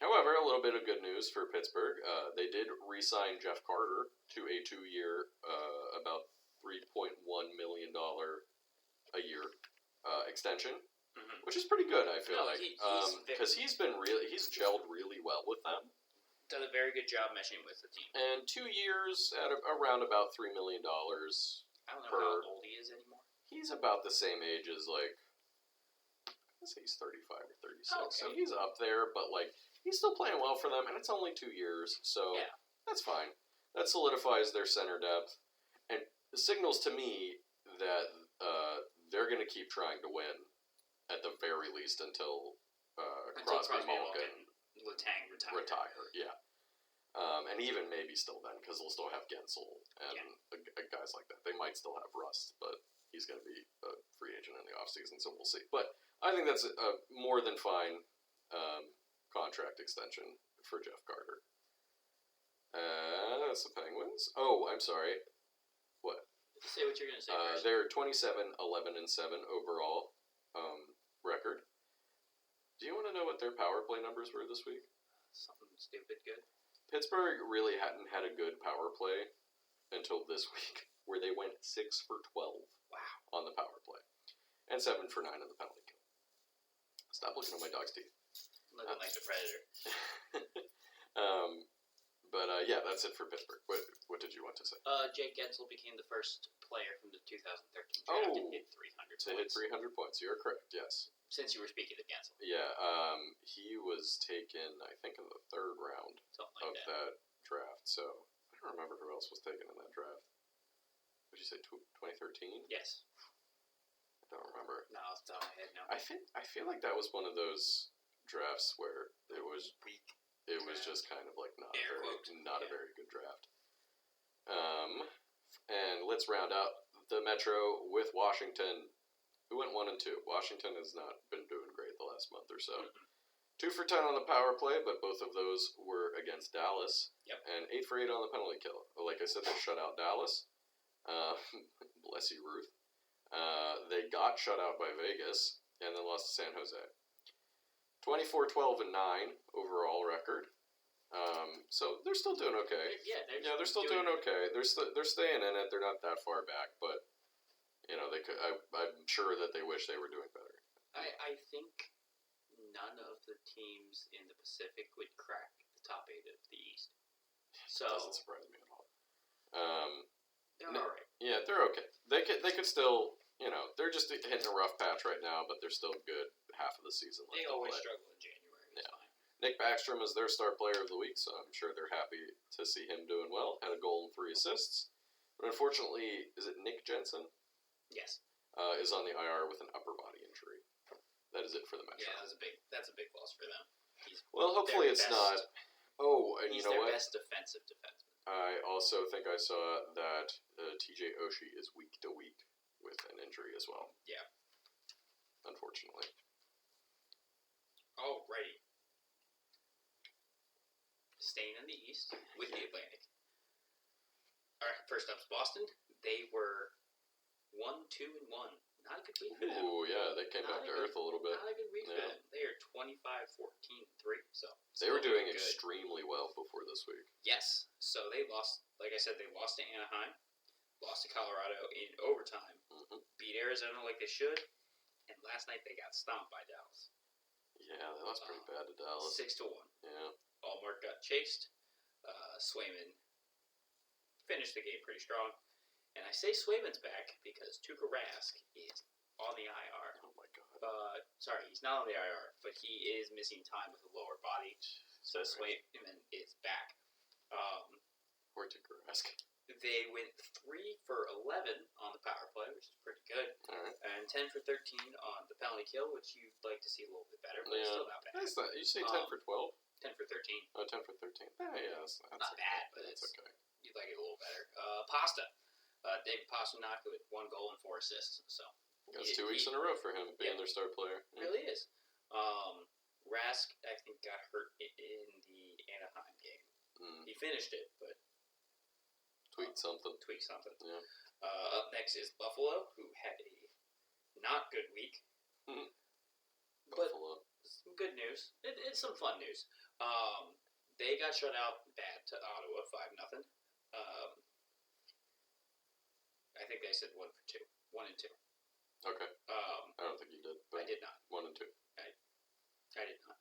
However, a little bit of good news for Pittsburgh. They did re-sign Jeff Carter to a 2-year, about $3.1 million a year extension, Mm-hmm. which is pretty good. I feel like he's because he's gelled really well with them. done a very good job meshing with the team. And 2 years at around about $3 million. I don't know how old he is anymore. He's about the same age as let's say he's 35 or 36. Oh, okay. So he's up there, but he's still playing well for them, and it's only 2 years, so that's fine. That solidifies their center depth, and signals to me that they're going to keep trying to win at the very least until Crosby, Malkin, and Letang retire. Yeah. And even maybe still then, because they'll still have Gensel and guys like that. They might still have Rust, but he's going to be a free agent in the offseason, so we'll see. But I think that's a more than fine contract extension for Jeff Carter. That's the Penguins. Oh, I'm sorry. What? Say what you're going to say first. They're 27, 11, and 7 overall record. Do you want to know what their power play numbers were this week? Something stupid good. Pittsburgh really hadn't had a good power play until this week, where they went 6 for 12 on the power play, and 7 for 9 on the penalty kill. Stop looking at my dog's teeth. Looking like the Predator. Yeah, that's it for Pittsburgh. What did you want to say? Jake Gensel became the first player from the 2013 draft to hit 300 To hit 300 points. You're correct, yes. Since you were speaking of Gensel. Yeah, he was taken, I think, in the 3rd round Something like that draft. So I don't remember who else was taken in that draft. What did you say, 2013? Yes. I don't remember. No, off the top of my head, no. I feel like that was one of those drafts where it was weak. It was just kind of like not a very good draft. And let's round out the Metro with Washington, who went 1 and 2. Washington has not been doing great the last month or so. 2 for 10 on the power play, but both of those were against Dallas. Yep. And 8 for 8 on the penalty kill. Like I said, they shut out Dallas. Bless you, Ruth. They got shut out by Vegas and then lost to San Jose. 24, 12, and 9 overall record. So they're still doing okay. They're still doing okay. They're staying in it. They're not that far back, but they could. I'm sure that they wish they were doing better. I think none of the teams in the Pacific would crack the top 8 of the East. So It doesn't surprise me at all. they're all right. Yeah, they're okay. They could still. They're just hitting a rough patch right now, but they're still good half of the season left. They always struggle in January. It's fine. Nick Backstrom is their star player of the week, so I'm sure they're happy to see him doing well. Had a goal and 3 assists. But unfortunately, is it Nick Jensen? Yes. Is on the IR with an upper body injury. That is it for the Metro. Yeah, that's a big loss for them. Well, hopefully it's not. Oh, and you know what? He's their best defensive defenseman. I also think I saw that TJ Oshie is week to week with an injury as well. Yeah. Unfortunately. Alrighty. Staying in the East with the Atlantic. Alright, first up's Boston. They were 1-2-1. not a good week for them. Ooh, yeah, they came back to earth a little bit. Not a good week for Yeah. them. They are 25-14-3, so They were still doing good. extremely well before this week. Yes, so they lost. Like I said, they lost to Anaheim, lost to Colorado in overtime, Hmm. beat Arizona like they should, and last night they got stomped by Dallas, Yeah, that was pretty bad to Dallas. 6-1. Yeah. Allmark got chased. Swayman finished the game pretty strong. And I say Swayman's back because Tuukka Rask is on the IR. Oh my god. Sorry, he's not on the IR, but he is missing time with a lower body. So Christ. Swayman is back. Poor Tuukka Rask. They went 3 for 11 on the power play, which is pretty good, Alright. and 10 for 13 on the penalty kill, which you'd like to see a little bit better, but it's Yeah. still not bad. That's not, you say 10 for 12? 10 for 13. Oh, 10 for 13. Yeah, that's Not okay. bad, but That's it's okay. you'd like it a little better. Pasta. David Pastrnak with 1 goal and 4 assists, so That's 2 weeks in a row for him being their star player. it really is. Rask, I think, got hurt in the Anaheim game. Mm. He finished it, but Tweet something. tweaked something. Yeah. Up next is Buffalo, who had a not good week. Mhm. But Buffalo. some good news. It's some fun news. They got shut out bad to Ottawa, 5-0. I think they said 1 for 2. 1 and 2. Okay. I don't think you did, but I did not. 1 and 2. I did not.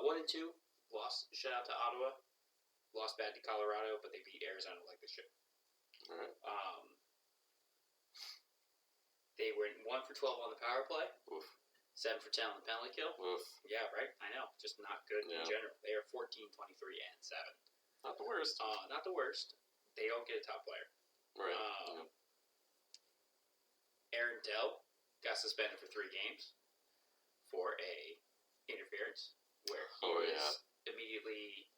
1 and 2. Lost shut out to Ottawa. Lost bad to Colorado, but they beat Arizona like they should. Alright. They went 1 for 12 on the power play. Oof. 7 for 10 on the penalty kill. Oof. Yeah, right. I know. Just not good Yeah. in general. They are 14, 23, and 7. Not the worst. Not the worst. They don't get a top player. Right. Um, Aaron Dell got suspended for 3 games for a interference where he Oh, was yeah. immediately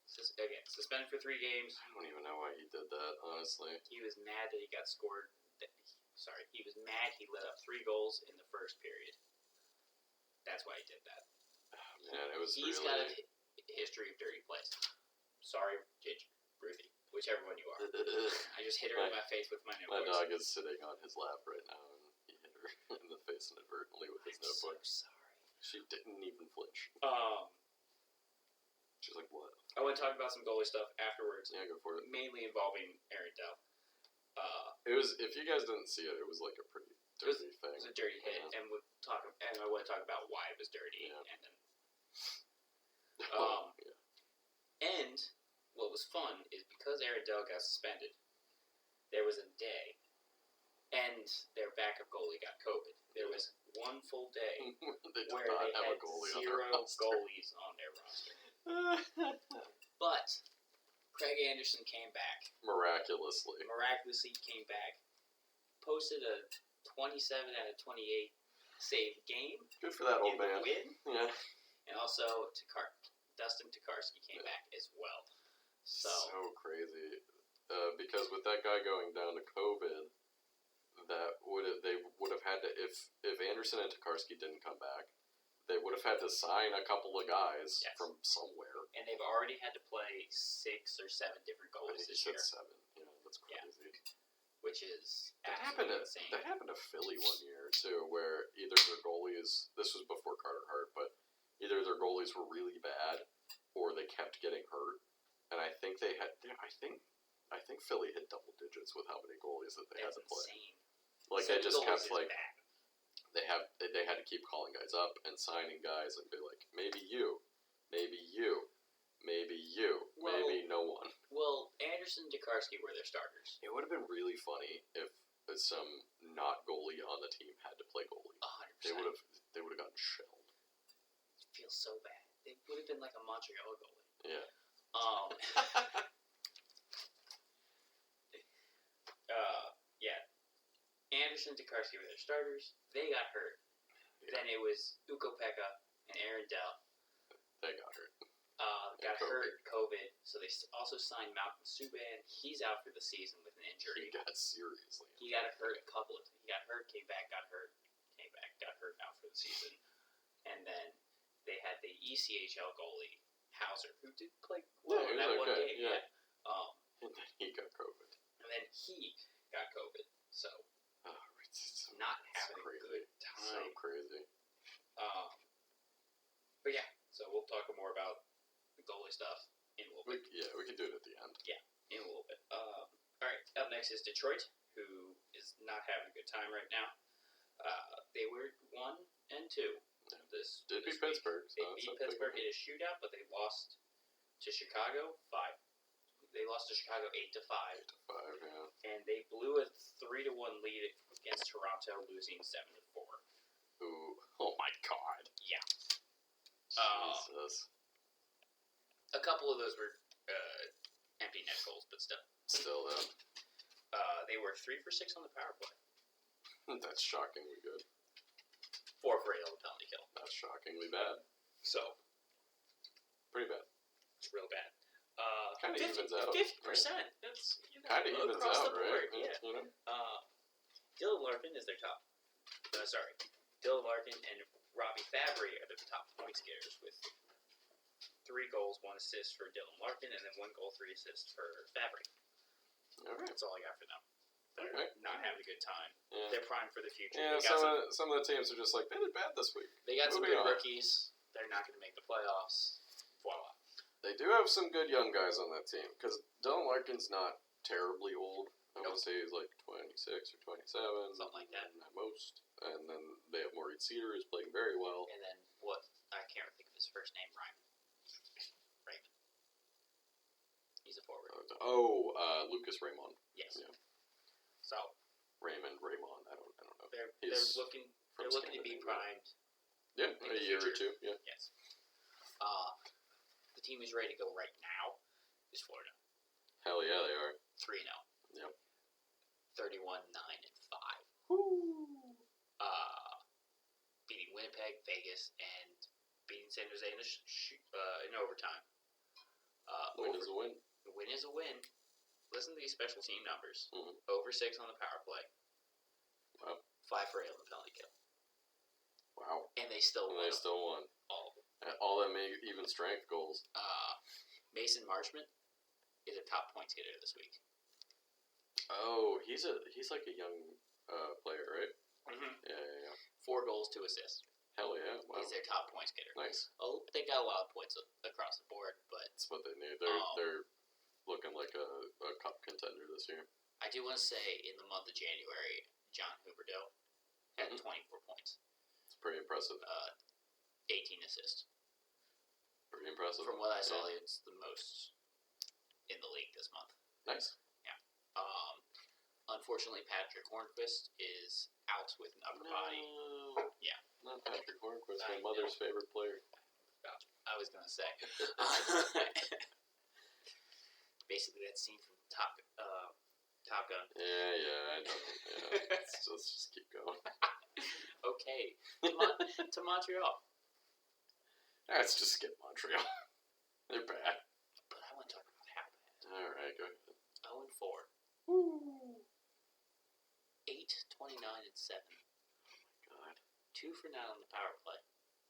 suspended for 3 games. I don't even know why he did that, honestly. He was mad that he got scored. He was mad he let up 3 goals in the first period. That's why he did that. Oh, man, it was He's really... got a history of dirty plays. Sorry, Ginger, Ruthie, whichever one you are. I just hit her in my face with my My notebooks. dog is sitting on his lap right now, and he hit her in the face inadvertently with his I'm so notebook. sorry. She didn't even flinch. She's like, what? I want to talk about some goalie stuff afterwards, Yeah, go for it. mainly involving Aaron Dell. It was, if you guys didn't see it, it was like a pretty dirty It thing. was a dirty hit, Yeah. and I want to talk about why it was dirty, Yeah. and then Yeah. and what was fun is because Aaron Dell got suspended, there was a day, and their backup goalie got COVID. There was 1 full day They did where not they have had a goalie on 0 their roster. goalies on their roster. But Craig Anderson came back. Miraculously. Miraculously came back, posted a 27 out of 28 save game Good for that in old the man. win, Yeah. and also Dustin Tokarski came back as well. So crazy. Because with that guy going down to COVID, they would have had to, if Anderson and Tokarski didn't come back, they would have had to sign a couple of guys Yes. from somewhere. And they've already had to play 6 or 7 different I goalies think he this said year, 7. Yeah, that's Yeah. crazy. which is That happened absolutely insane. to Philly one year too, where either their goalies, this was before Carter Hart, but either their goalies were really bad or they kept getting hurt. And I think I think Philly hit double digits with how many goalies that they That's had to play. insane. Like they 7 just goalies kept is like bad. they had to keep calling guys up and signing guys and be like, maybe you, maybe you, maybe you, Well- maybe no one. Well, Anderson and Tokarski were their starters. It would have been really funny if some not goalie on the team had to play goalie. 100%. They would have gotten shelled. It feels so bad. They would have been like a Montreal goalie. Yeah. Yeah. Anderson and Tokarski were their starters. They got hurt. Yeah. Then it was Ukko-Pekka and Aaron Dell. They got hurt. Got COVID. hurt, COVID. So they also signed Malcolm Subban. He's out for the season with an He injury. got seriously. He got hurt He got hurt, came back, got hurt, came back, got hurt, out for the season. And then they had the ECHL goalie, Hauser, who did play well Yeah, he in was that one okay, game. yeah. Yeah. And then he got COVID. And then he got COVID. So Oh, it's not It's having a crazy. good So time. crazy. But yeah, so we'll talk more about the goalie stuff in a little bit. We can do it at the end. In a little bit. All right, up next is Detroit, who is not having a good time right now. They were 1-2 this. Did this beat Pittsburgh. Week. They so beat that's a big Pittsburgh one. in a shootout, but they lost to Chicago 5. They lost to Chicago 8-5, 5, yeah. and they blew a 3-1 lead against Toronto, losing 7-4. Ooh. Oh my god. Yeah. Jesus. A couple of those were empty net goals, but still. Still, though. They were 3 for 6 on the power play. That's shockingly good. 4 for 8 on the penalty kill. That's shockingly bad. So, Pretty bad. it's real bad. Kind of evens out. 50%. That's Kind of evens across out, the board. right? Yeah. You know? Dylan Larkin is their top. Dylan Larkin and Robbie Fabry are the top points getters with 3 goals, 1 assist for Dylan Larkin, and then 1 goal, 3 assists for Fabry. Alright. That's all I got for them. They're Okay. not having a good time. Yeah. They're primed for the future. Yeah, they got some of the teams are just like, they did bad this week. they got some moving good on. rookies. They're not going to make the playoffs. Voila. They do have some good young guys on that team, because Dylan Larkin's not terribly old. I want to say he's like 26 or 27. Something like that. At most. And then they have Maurice Cedar, who's playing very well. And then what? I can't think of his first name. Raymond. He's a forward. Lucas Raymond. Yes. Yeah. So Raymond. I don't know. they're He's looking from to be Scandinavia. primed. Yeah, in a the year or future. 2. Yeah. Yes. The team who's ready to go right now is Florida. Hell yeah, they are. 3-0. Yep. 31-9-5. Woo. Beating Winnipeg, Vegas, and beating San Jose in overtime. Win is a win. The win is a win. Listen to these special team numbers. Mhm. Over 6 on the power play. Wow. 5 for 8 on the penalty kill. Wow. And they still And won they still won. all of them. And all that made even strength goals. Mason Marchment is a top points getter this week. Oh, he's like a young player, right? Mm-hmm. Yeah. 4 goals, 2 assists. Hell yeah. Wow. He's their top points getter. Nice. Oh, they got a lot of points across the board, but That's what they need. Oh. They're looking like a cup contender this year. I do want to say in the month of January, John Huberdeau had Mhm. 24 points, It's pretty impressive. 18 assists. Pretty impressive. From what I saw, Yeah. it's the most in the league this month. Nice. Unfortunately, Patrick Hornquist is out with an upper body. No. Yeah. Not Patrick Hornquist, I my mother's favorite player. I was gonna say. Basically, that scene from Top Gun. Yeah, I know. Yeah. let's just keep going. Okay, to Montreal. Let's just skip Montreal. They're bad. But I want to talk about how bad. Alright, go ahead. 0-4. Woo. 8-29-7. God. 2 for 9 on the power play.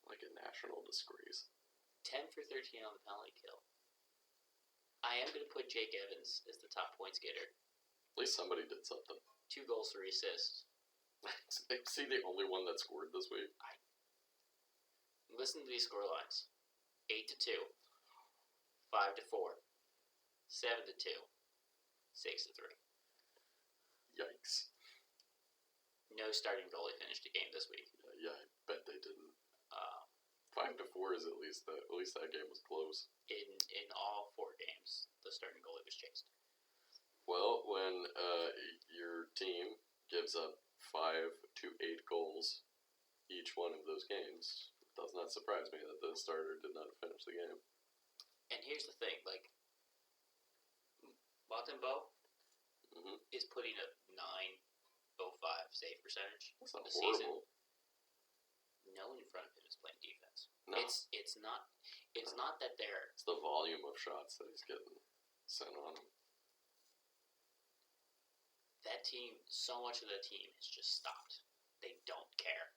Like a national disgrace. 10 for 13 on the penalty kill. I am going to put Jake Evans as the top points getter. At least somebody did something. 2 goals, 3 assists. Is he the only one that scored this week? Listen to these score lines. 8-2. 5-4. 7-2. 6-3. Yikes. No starting goalie finished a game this week. Yeah, I bet they didn't. 5-4 is at least that game was close. In all 4 games, the starting goalie was chased. Well, when your team gives up 5 to 8 goals each one of those games, it does not surprise me that the starter did not finish the game. And here's the thing, like, Montembeault Mm-hmm. is putting a 9.05 save percentage That's not the season. horrible. No one in front of him is playing defense. No. It's not that they're It's the volume of shots that he's getting sent on him. that team. So much of the team has just stopped. They don't care.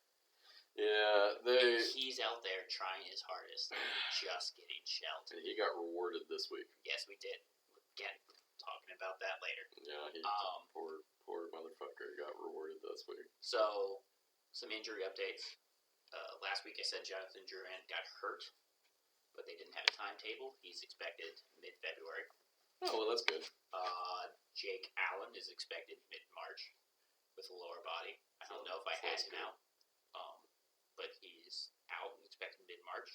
Yeah, And he's out there trying his hardest and just getting shelled. he got rewarded this week. Yes, we did. Again, talking about that later. Yeah, he poor motherfucker got rewarded this week. So, some injury updates. Last week I said Jonathan Drouin got hurt, but they didn't have a timetable. He's expected mid-February. Oh, well, that's good. Jake Allen is expected mid-March with a lower body. I don't know if I had him out, but he's out and expected mid-March.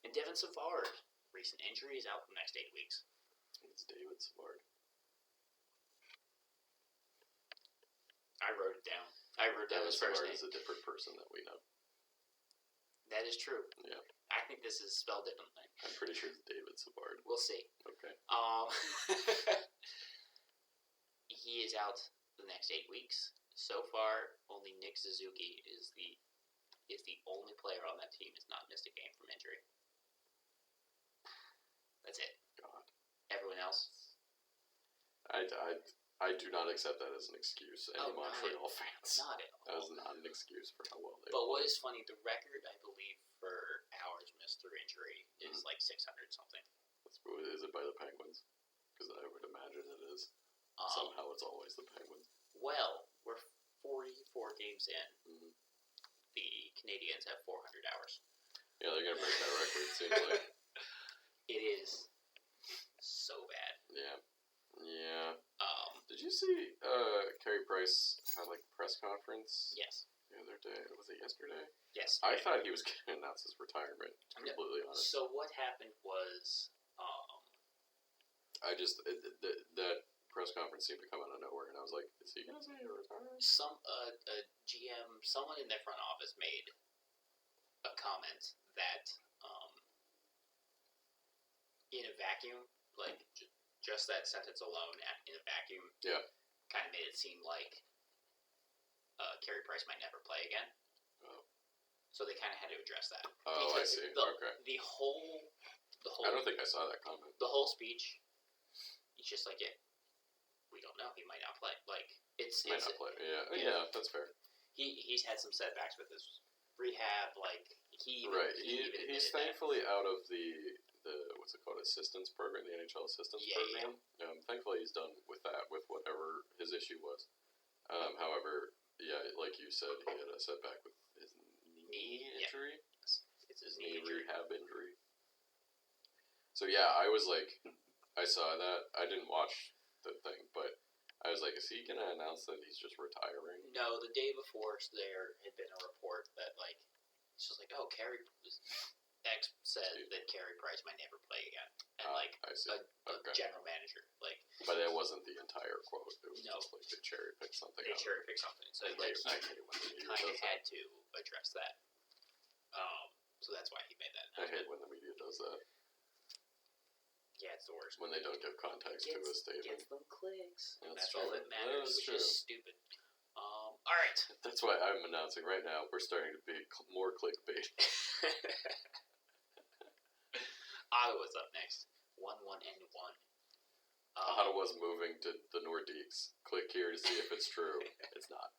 And Devin Savard, recent injury, is out for the next 8 weeks. It's David Savard. I wrote it down. I wrote down David his first Savard name. is a different person that we know. That is true. Yeah. I think this is spelled differently. I'm pretty sure it's David Savard. We'll see. Okay. He is out the next 8 weeks. So far, only Nick Suzuki is the only player on that team that's not missed a game from injury. That's it. God. Everyone else? I do not accept that as an excuse. Any Oh, Montreal fans. Not at That all. is not an excuse for how well they But what played. is funny, the record, I believe, for hours missed through injury is like 600 something. Is it by the Penguins? Because I would imagine it is. Um, Somehow it's always the Penguins. Well, we're 44 games in. Mhm. The Canadians have 400 hours. Yeah, they're going to break that record, it seems like. It is so bad. Yeah. Yeah. Did you see Carey Price had like a press conference Yes. the other day? Was it yesterday? Yes. I thought he was going to announce his retirement, to be No. completely honest. So what happened was, I just, that press conference seemed to come out of nowhere, and I was like, is he going to say he's retiring? a GM, someone in their front office made a comment that in a vacuum, like just that sentence alone in a vacuum, Yeah. kind of made it seem like Carey Price might never play again. Oh. So they kind of had to address that. Oh, I Because see. The Okay. whole I don't think I saw that comment. the whole speech, it's just like, yeah, we don't know. He might not play. Like it's Might not play. Yeah, that's fair. he's had some setbacks with his rehab. Like he even, Right. he even He's admitted that. thankfully out of the what's it called, assistance program, the NHL assistance Yeah, program. Thankfully he's done with that, with whatever his issue was. However, yeah, like you said, he had a setback with his knee Yeah. injury. It's his Knee knee injury. rehab injury. So yeah, I was like, I saw that. I didn't watch the thing, but I was like, is he gonna announce that he's just retiring? No, the day before there had been a report that like it's just like, oh, Carey X said that Carey Price might never play again, and like I see. a Okay. general manager, like But it wasn't the entire quote. It was No. just like they cherry picked something they out. cherry pick something. So I like hate it when the he media kind of does that. had to address that. So that's why he made that I hate announcement. when the media does that. Yeah, it's the worst. When they don't give context to a statement. Gets them clicks. That's That's all true. that matters, That is which true. is stupid. All right. That's why I'm announcing right now we're starting to be more clickbait. Ottawa's up next. 1-1-1. Ottawa's moving to the Nordiques. Click here to see if it's true. It's not.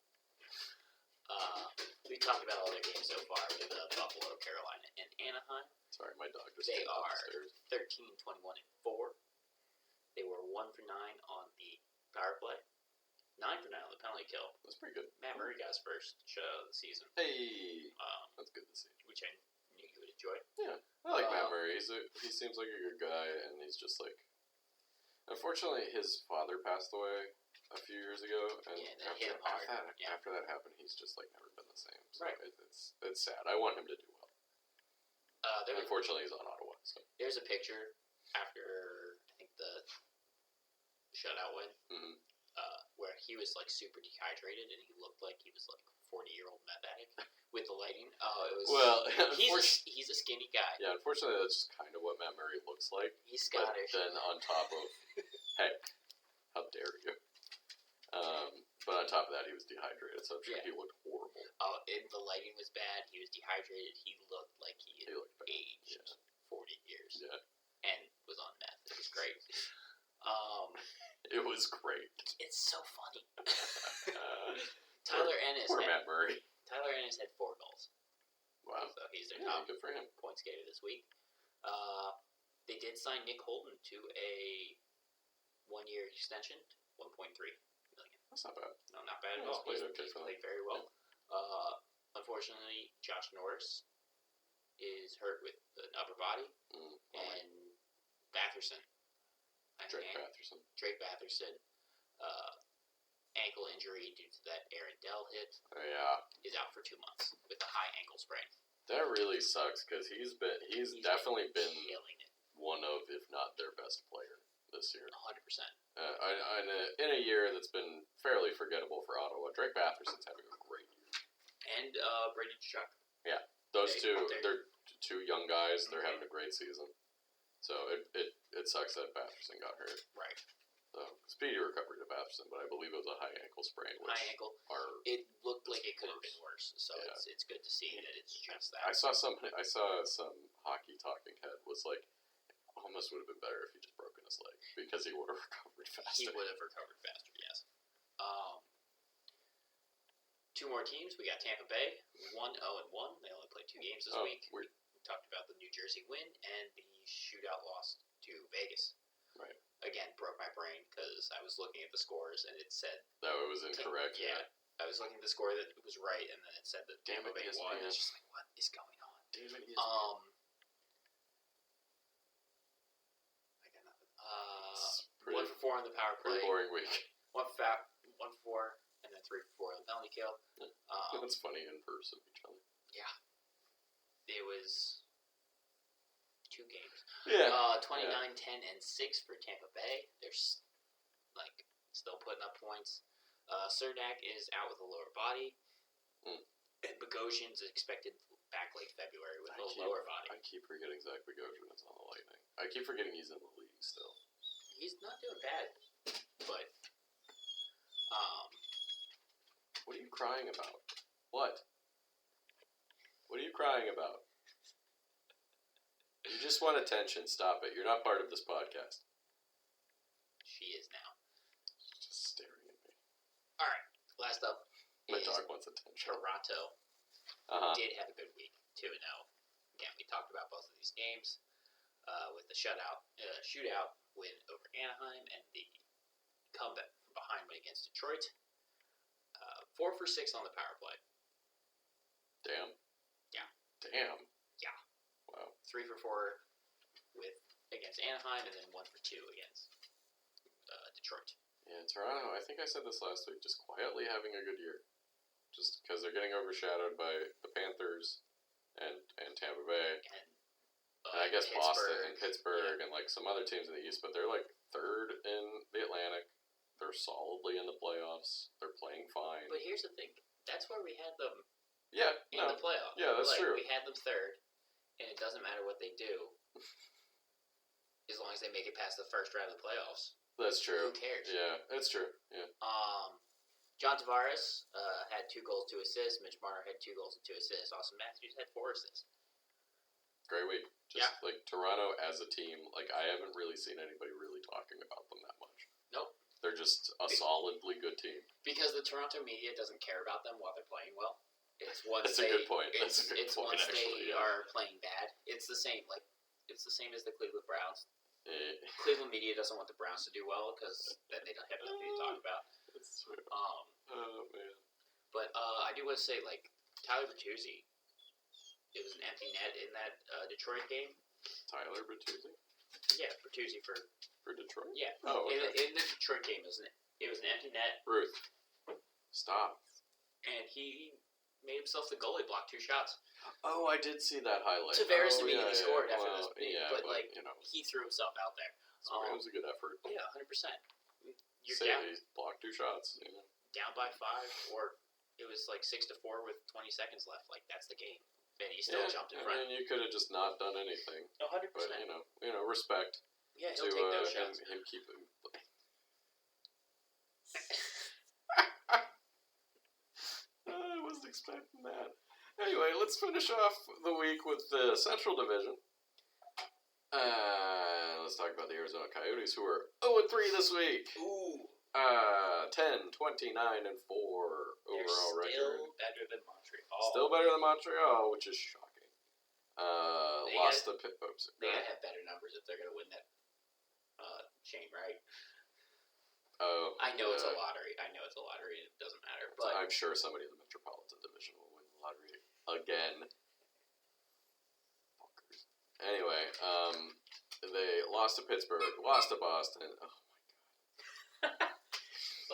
We talked about all their games so far with Buffalo, Carolina, and Anaheim. Sorry, my dog just They came are upstairs. 13, 21, and 4. They were 1 for 9 on the power play, 9 for 9 on the penalty kill. That's pretty good. Matt Murray got his first shutout of the season, Hey, that's good to see. which I knew you would enjoy. I like Matt Murray. He seems like a good guy, and he's just like. Unfortunately, his father passed away a few years ago, and Yeah, that hit him hard. Yeah. after that happened, he's just like never been the same. So Right. It's sad. I want him to do well. Unfortunately, he's on Ottawa. So. There's a picture after I think the shutout win, Mhm. where he was like super dehydrated and he looked like he was like 40-year-old meth addict with the lighting. It was Well, he's a skinny guy. yeah. Unfortunately, that's just kind of what Matt Murray looks like. He's But Scottish. then on top of, hey, how dare you? But on top of that, he was dehydrated, so I'm sure Yeah. he looked horrible. The lighting was bad. He was dehydrated. He looked like he He had looked bad. aged 40 years Yeah, and was on meth. It was great. it was great. It's so funny. Tyler Ennis Poor Matt Murray. had 4 goals. Wow. So he's their Yeah, top good for him. points getter this week. They did sign Nick Holden to a 1-year extension, $1.3 million. That's not bad. No, not bad at He's all. played He's okay for them. played very well. Unfortunately, Josh Norris is hurt with an upper body, and Batherson, Drake Batherson, ankle injury due to that Aaron Dell hit, Yeah. is out for 2 months with a high ankle sprain. That really sucks because he's definitely been killing it. one of, if not their best player this year. 100%. In a year that's been fairly forgettable for Ottawa, Drake Batherson's having a great year. And Brady Tkachuk. Those two, they're- they're two young guys. They're having a great season. So it sucks that Batherson got hurt. Right. So speedy recovery to Batherson, but I believe it was a high ankle sprain. Which High ankle. It looked like it could have been worse. So it's good to see that it's just that. I saw some hockey talking head was like, almost would have been better if he just broken his leg because he would have recovered faster. He would have recovered faster, yes. 2 more teams. We got Tampa Bay, 1-0-1. They only played 2 games this week. Weird. We talked about the New Jersey win and the shootout loss to Vegas. Right. Again, broke my brain because I was looking at the scores and it said That it was incorrect. Yeah. I was looking at the score that was right, and then it said that Damn Tampa it, Bay won. ESPN. It's just like, what is going on? Damn it, I got nothing. It's 1 for 4 on the power play. pretty boring week. 1 for 4, and then 3 for 4 on the penalty kill. It's funny in person each other. It was 2 games. Yeah. 29, 10, and 6 for Tampa Bay. They're still putting up points. Cernak is out with a lower body. And Bogosian's expected back late February with a lower body. I keep forgetting Zach Bogosian is on the Lightning. I keep forgetting he's in the league still. He's not doing bad, but What are you crying about? What? What are you crying about? You just want attention. Stop it. You're not part of this podcast. she is now. Just staring at me. All right, last up My is dog wants attention. Toronto. Did have a good week, 2-0. Again, we talked about both of these games with the shootout win over Anaheim and the comeback from behind win against Detroit. 4 for 6 on the power play. Damn. Yeah. Damn. Yeah. Wow. 3 for 4 against Anaheim, and then 1 for 2 against Detroit. Yeah, Toronto, I think I said this last week, just quietly having a good year. Just because they're getting overshadowed by the Panthers and Tampa Bay. And I guess Boston and Pittsburgh and like some other teams in the East, but they're like 3rd in the Atlantic. They're solidly in the playoffs. They're playing fine. But here's the thing. That's where we had them Yeah, in the playoffs. Yeah, that's true. We had them 3rd, and it doesn't matter what they do. As long as they make it past the first round of the playoffs. That's true. Who cares? Yeah, it's true. Yeah. John Tavares had 2 goals, 2 assists. Mitch Marner had 2 goals and 2 assists. Austin Matthews had 4 assists. Great week. Just like Toronto as a team, like I haven't really seen anybody really talking about them that much. Nope. They're just a solidly good team. Because the Toronto media doesn't care about them while they're playing well. It's once That's a good point. That's a good it's point, once actually, they yeah. are playing bad. It's the same. It's the same as the Cleveland Browns. Eh, Cleveland media doesn't want the Browns to do well because then they don't have nothing to talk about. That's true. Um, Oh man. but I do want to say Tyler Bertuzzi. It was an empty net in that Detroit game. Tyler Bertuzzi Yeah, Bertuzzi for Detroit. yeah. Oh, okay. In the Detroit game, it was an empty net, Ruth, stop. and he made himself the goalie, blocked 2 shots. Oh, I did see that highlight. Tavares immediately scored after well, this thing, yeah, but you know, he threw himself out there. it was a good effort. Yeah, 100%. You're Say down he blocked 2 shots. You know. down by 5, or it was 6-4 with 20 seconds left. That's the game, and he still jumped in front. I mean, you could have just not done anything. 100%. But you know, respect Yeah, to he'll take those shots. him keeping. I wasn't expecting that. Anyway, let's finish off the week with the Central Division. Let's talk about the Arizona Coyotes, who are 0-3 this week. Ooh. 10, 29, and 4 overall They're still record. better than Montreal. Still better than Montreal, which is shocking. Lost the Pit. They gotta have better numbers if they're gonna win that Shane Wright. Oh, I know it's a yeah. lottery. It doesn't matter. But I'm sure somebody in the Metropolitan Division will win the lottery again. Fuckers. Anyway, they lost to Pittsburgh, lost to Boston. Oh,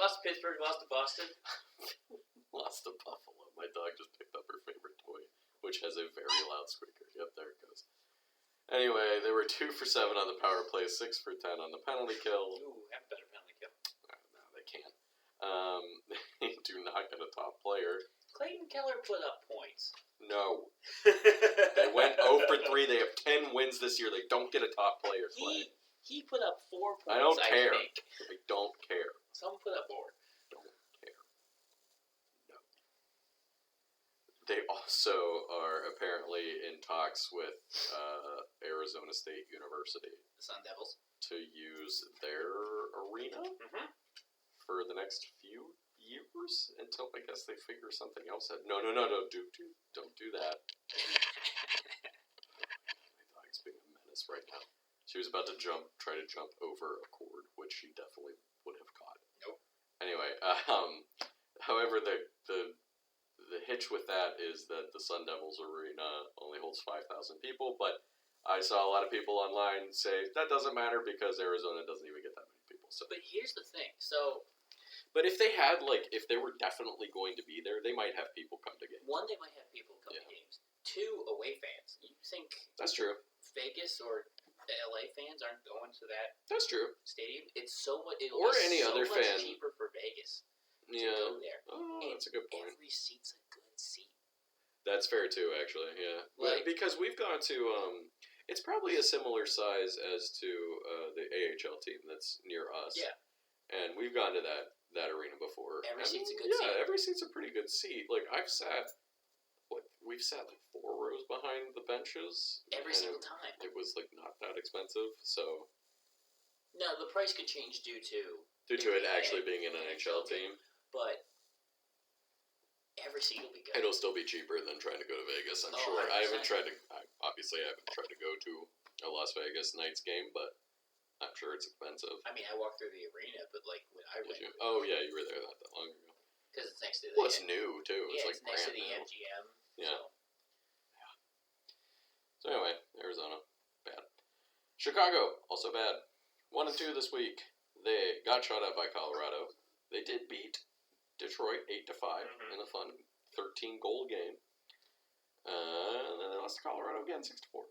lost to Pittsburgh, lost to Boston. lost to Buffalo. My dog just picked up her favorite toy, which has a very loud squeaker. Yep, there it goes. Anyway, they were 2 for 7 on the power play, 6 for 10 on the penalty kill. Ooh, have a better penalty kill. No, they can't. They do not get a top player. Clayton Keller put up points. No. They went 0 for 3. They have 10 wins this year. They don't get a top player, Clay. He put up 4 points. I don't care. think. I don't care. Someone put up 4. Don't care. No. They also are apparently in talks with Arizona State University The Sun Devils. to use their arena Mm-hmm. for the next few years until I guess they figure something else out. No, don't do that. My dog's being a menace right now. She was about to try to jump over a cord, which she definitely would have caught. Nope. Anyway, however, the hitch with that is that the Sun Devils arena only holds 5,000 people, but I saw a lot of people online say that doesn't matter because Arizona doesn't even get that many people. So, But here's the thing. So, but if they had if they were definitely going to be there, they might have people come to games. 1, they might have people come to games. 2, away fans. You think That's true. Vegas or the LA fans aren't going to that That's true. stadium? It's so much. Or any so other much fan. cheaper for Vegas to Yeah. go there. Oh, And that's a good point. Every seat's a good seat. That's fair too, actually. Yeah, Like- because we've gone to it's probably a similar size as to the AHL team that's near us. Yeah. And we've gone to that arena before. Every And, seat's a good yeah, seat. every seat's a pretty good seat. Like we've sat 4 rows behind the benches. Every and single time. It was not that expensive, so No, the price could change due to due to it actually being an NHL team, but every seat will be good. it'll still be cheaper than trying to go to Vegas. I'm Oh, sure. I haven't 100%. tried to. Obviously, I haven't tried to go to a Las Vegas Knights game, but I'm sure it's expensive. I mean, I walked through the arena, but when I Did went, you? Oh yeah, you were there not that long ago. because it's next to the Well, it's new too. yeah, It's it's next to the brand new. MGM. Yeah. So. So anyway, Arizona, bad. Chicago, also bad. 1 and 2 this week. They got shut out by Colorado. They did beat Detroit 8-5 Mhm. in a fun 13-goal game. And then they lost to Colorado again 6-4.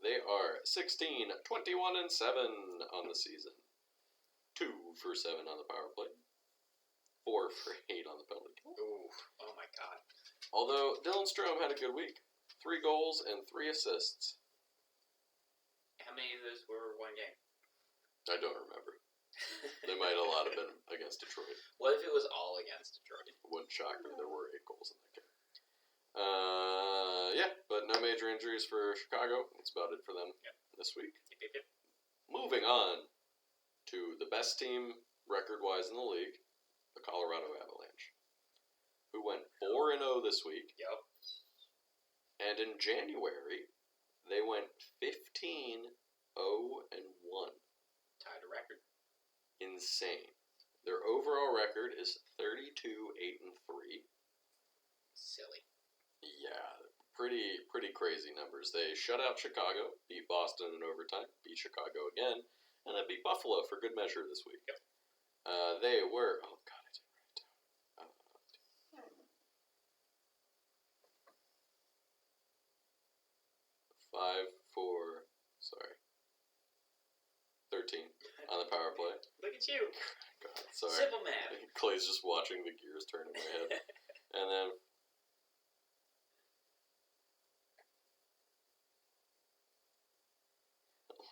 They are 16, 21, and 7 on the season. 2 for 7 on the power play. 4 for 8 on the penalty kill. Ooh, oh my God. Although Dylan Strome had a good week. 3 goals and 3 assists. How many of those were one game? I don't remember. They might a lot have been against Detroit. What if it was all against Detroit? Wouldn't shock me. There were 8 goals in that game. Yeah, but no major injuries for Chicago. That's about it for them this week. Yep. Moving on to the best team record-wise in the league, the Colorado Avalanche, who went 4-0 this week. Yep. And in January, they went 15-0-1. Tied a record. Insane. Their overall record is 32-8-3. Silly. Yeah, pretty crazy numbers. They shut out Chicago, beat Boston in overtime, beat Chicago again, and then beat Buffalo for good measure this week. Yep. They were. Oh God, I didn't write it down. 13 on the power play. Look at you. God, sorry. Simple math. Clay's just watching the gears turn in my head. And then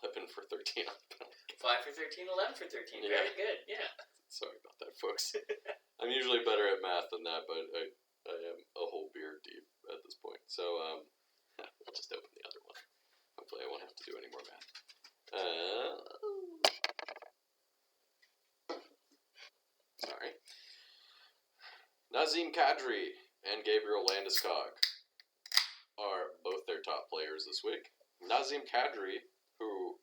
11 for 13 on the penalty. 5 for 13, 11 for 13. Yeah. Very good. Yeah. Sorry about that, folks. I'm usually better at math than that, but I am a whole beer deep at this point. So, we'll just open the other one. Hopefully I won't have to do any more math. Sorry. Nazem Kadri and Gabriel Landeskog are both their top players this week. Nazem Kadri, who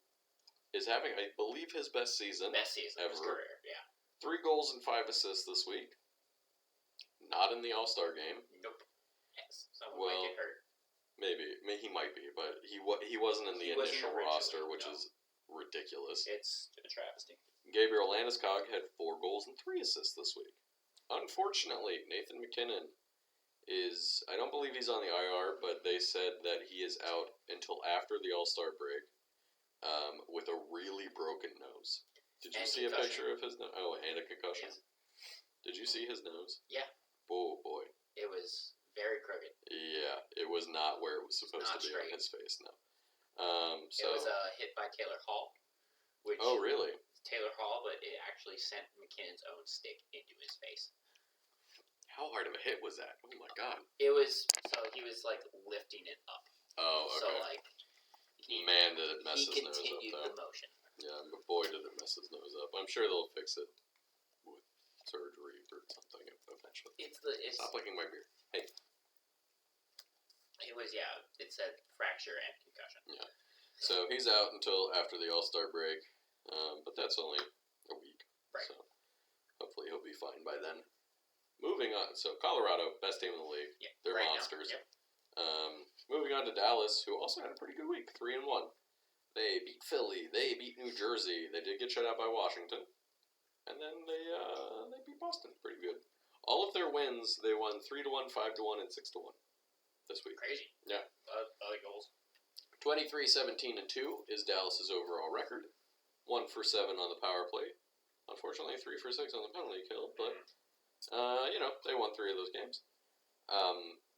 is having, I believe, his best season. Best season of his ever. career. Yeah. 3 goals and 5 assists this week. Not in the All-Star game. Nope. Yes. Someone Well, might get hurt. Maybe he might be, but he wasn't in the He wasn't initial originally, roster, which no. is ridiculous. It's a travesty. Gabriel Landeskog had 4 goals and 3 assists this week. Unfortunately, Nathan McKinnon is, I don't believe he's on the IR, but they said that he is out until after the All-Star break with a really broken nose. Did you And see a concussion. picture of his nose? Oh, and a concussion. Yes. Did you see his nose? Yeah. Oh, boy. It was very crooked. Yeah, it was not where it was supposed Not to be straight. on his face, no. It was hit by Taylor Hall, which Oh, really? Taylor Hall, but it actually sent McKinnon's own stick into his face. How hard of a hit was that? Oh, my God. It was he was like lifting it up. Oh, okay. So like Man, did it mess he his nose up, continued though. the motion. Yeah, but boy, did it mess his nose up. I'm sure they'll fix it with surgery or something eventually. It's Stop licking my beard. Hey. it was it said fracture and concussion. So he's out until after the All-Star break, but that's only a week. Right. So hopefully he'll be fine by then. Moving on. So Colorado, best team in the league. Yeah. They're right monsters. Now. Yep. Moving on to Dallas, who also had a pretty good week, 3-1. They beat Philly. They beat New Jersey. They did get shut out by Washington, and then they beat Boston. Pretty good. All of their wins, they won 3-1, 5-1, and 6-1 this week. Crazy. Yeah. Other goals. 23-17-2 is Dallas's overall record. 1 for 7 on the power play. Unfortunately, 3 for 6 on the penalty kill, but they won 3 of those games.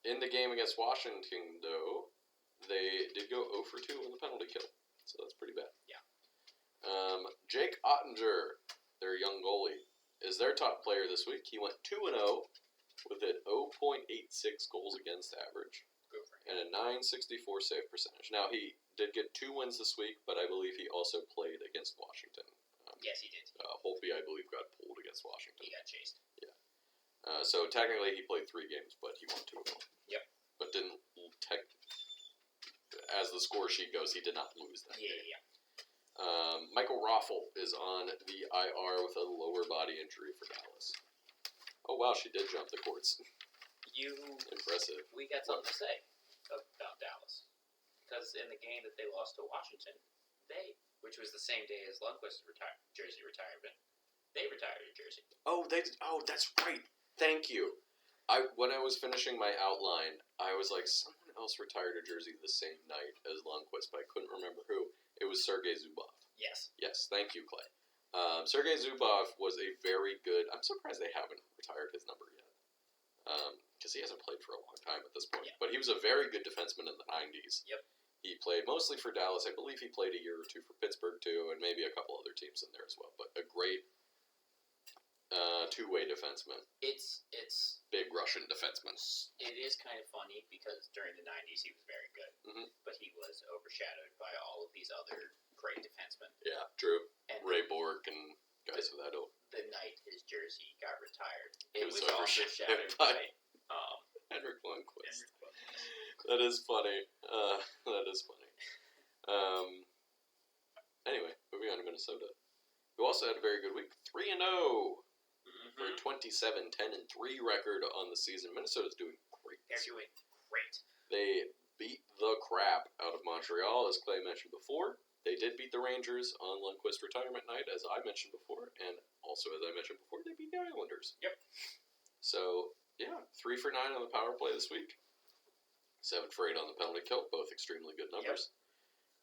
In the game against Washington, though, they did go 0 for 2 on the penalty kill, so that's pretty bad. Yeah. Jake Ottinger, their young goalie, is their top player this week. He went 2-0 with an 0.86 goals against average Good for him. and a 964 save percentage. Now, he did get 2 wins this week, but I believe he also played against Washington. Yes, he did. Holtby, I believe, got pulled against Washington. He got chased. So technically, he played 3 games, but he won 2 of them. Yep. But didn't as the score sheet goes, he did not lose that game. Yeah. Michael Raffel is on the IR with a lower body injury for Dallas. Oh wow, she did jump the courts. Impressive. We got something to say about Dallas because in the game that they lost to Washington, which was the same day as Lundqvist's jersey retirement, they retired a jersey. Oh, that's right. Thank you. When I was finishing my outline, I was like, someone else retired a jersey the same night as Lundqvist, but I couldn't remember who. It was Sergei Zubov. Yes. Yes, thank you, Clay. Sergei Zubov was a very good. I'm surprised they haven't retired his number yet, because he hasn't played for a long time at this point. Yeah. But he was a very good defenseman in the '90s. Yep. He played mostly for Dallas. I believe he played a year or 2 for Pittsburgh too, and maybe a couple other teams in there as well. But a great two-way defenseman. It's Big Russian defenseman. It is kind of funny because during the '90s he was very good, but he was overshadowed by all of these other great defensemen. Yeah, true. And Ray Borg and guys of that ilk. the night his jersey got retired, It it was was overshadowed overshadowed by by Henrik Lundqvist. Henrik Lundqvist. That is funny. That is funny. Anyway, moving on to Minnesota, who also had a very good week. 3-0 for a 27-10-3 record on the season. Minnesota's doing great. They're doing great. They beat the crap out of Montreal, as Clay mentioned before. They did beat the Rangers on Lundqvist retirement night, as I mentioned before, and also, as I mentioned before, they beat the Islanders. Yep. So, 3 for 9 on the power play this week. 7 for 8 on the penalty kill, both extremely good numbers.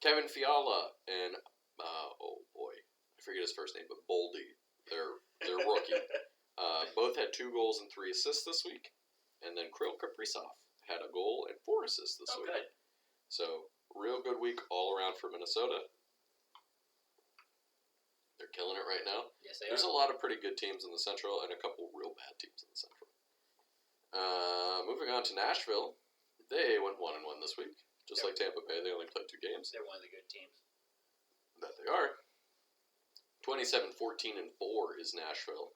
Kevin Fiala and, oh boy, I forget his first name, but Boldy, their rookie, both had 2 goals and 3 assists this week. And then Kirill Kaprizov had a goal and 4 assists this week. Good. So, real good week all around for Minnesota. They're killing it right now. Yes, they There's are. a lot of pretty good teams in the Central and a couple real bad teams in the Central. Moving on to Nashville. They went 1-1 this week. Just like Tampa Bay, they only played 2 games. They're one of the good teams. That they are. 27-14-4 is Nashville.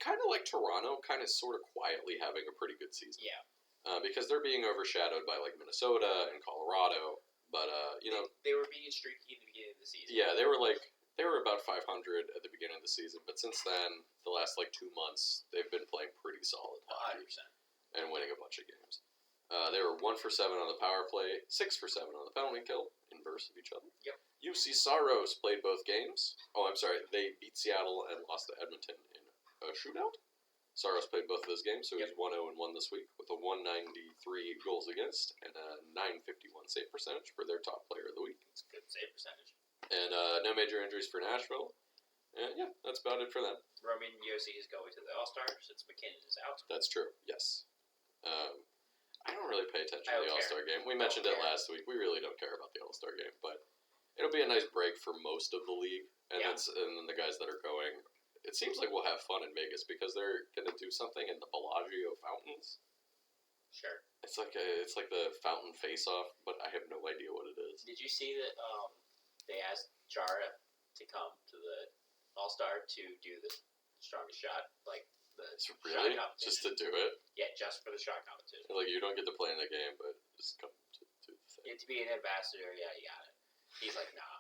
Kind of like Toronto, kind of sort of quietly having a pretty good season. Yeah. Because they're being overshadowed by like Minnesota and Colorado, But they were being streaky in the beginning of the season. yeah, they were about 500 at the beginning of the season, but since then, the last 2 months, they've been playing pretty solid hockey 100%. and winning a bunch of games. They were 1 for 7 on the power play, 6 for 7 on the penalty kill, inverse of each other. Yep. UC Saros played both games. Oh, I'm sorry, they beat Seattle and lost to Edmonton in a shootout. Saros played both of those games, so he's 1-0-1 this week with a 193 goals against and a 951 save percentage for their top player of the week. It's a good save percentage. And no major injuries for Nashville. And yeah, that's about it for them. Roman Yossi is going to the All-Star since McKinnon is out. That's true, yes. I don't really pay attention I to the don't All-Star game. We mentioned it last week. We really don't care about the All-Star game, but it'll be a nice break for most of the league. And, Yeah. and then the guys that are going, it seems like we'll have fun in Vegas because they're going to do something in the Bellagio fountains. Sure. It's like the fountain face-off, but I have no idea what it is. Did you see that they asked Jara to come to the All-Star to do the strongest shot, like the It's shot really competition? just to do it. Yeah, just for the shot competition. Like you don't get to play in the game, but just come to the thing. You have to be an ambassador. Yeah, you got it. He's like, nah.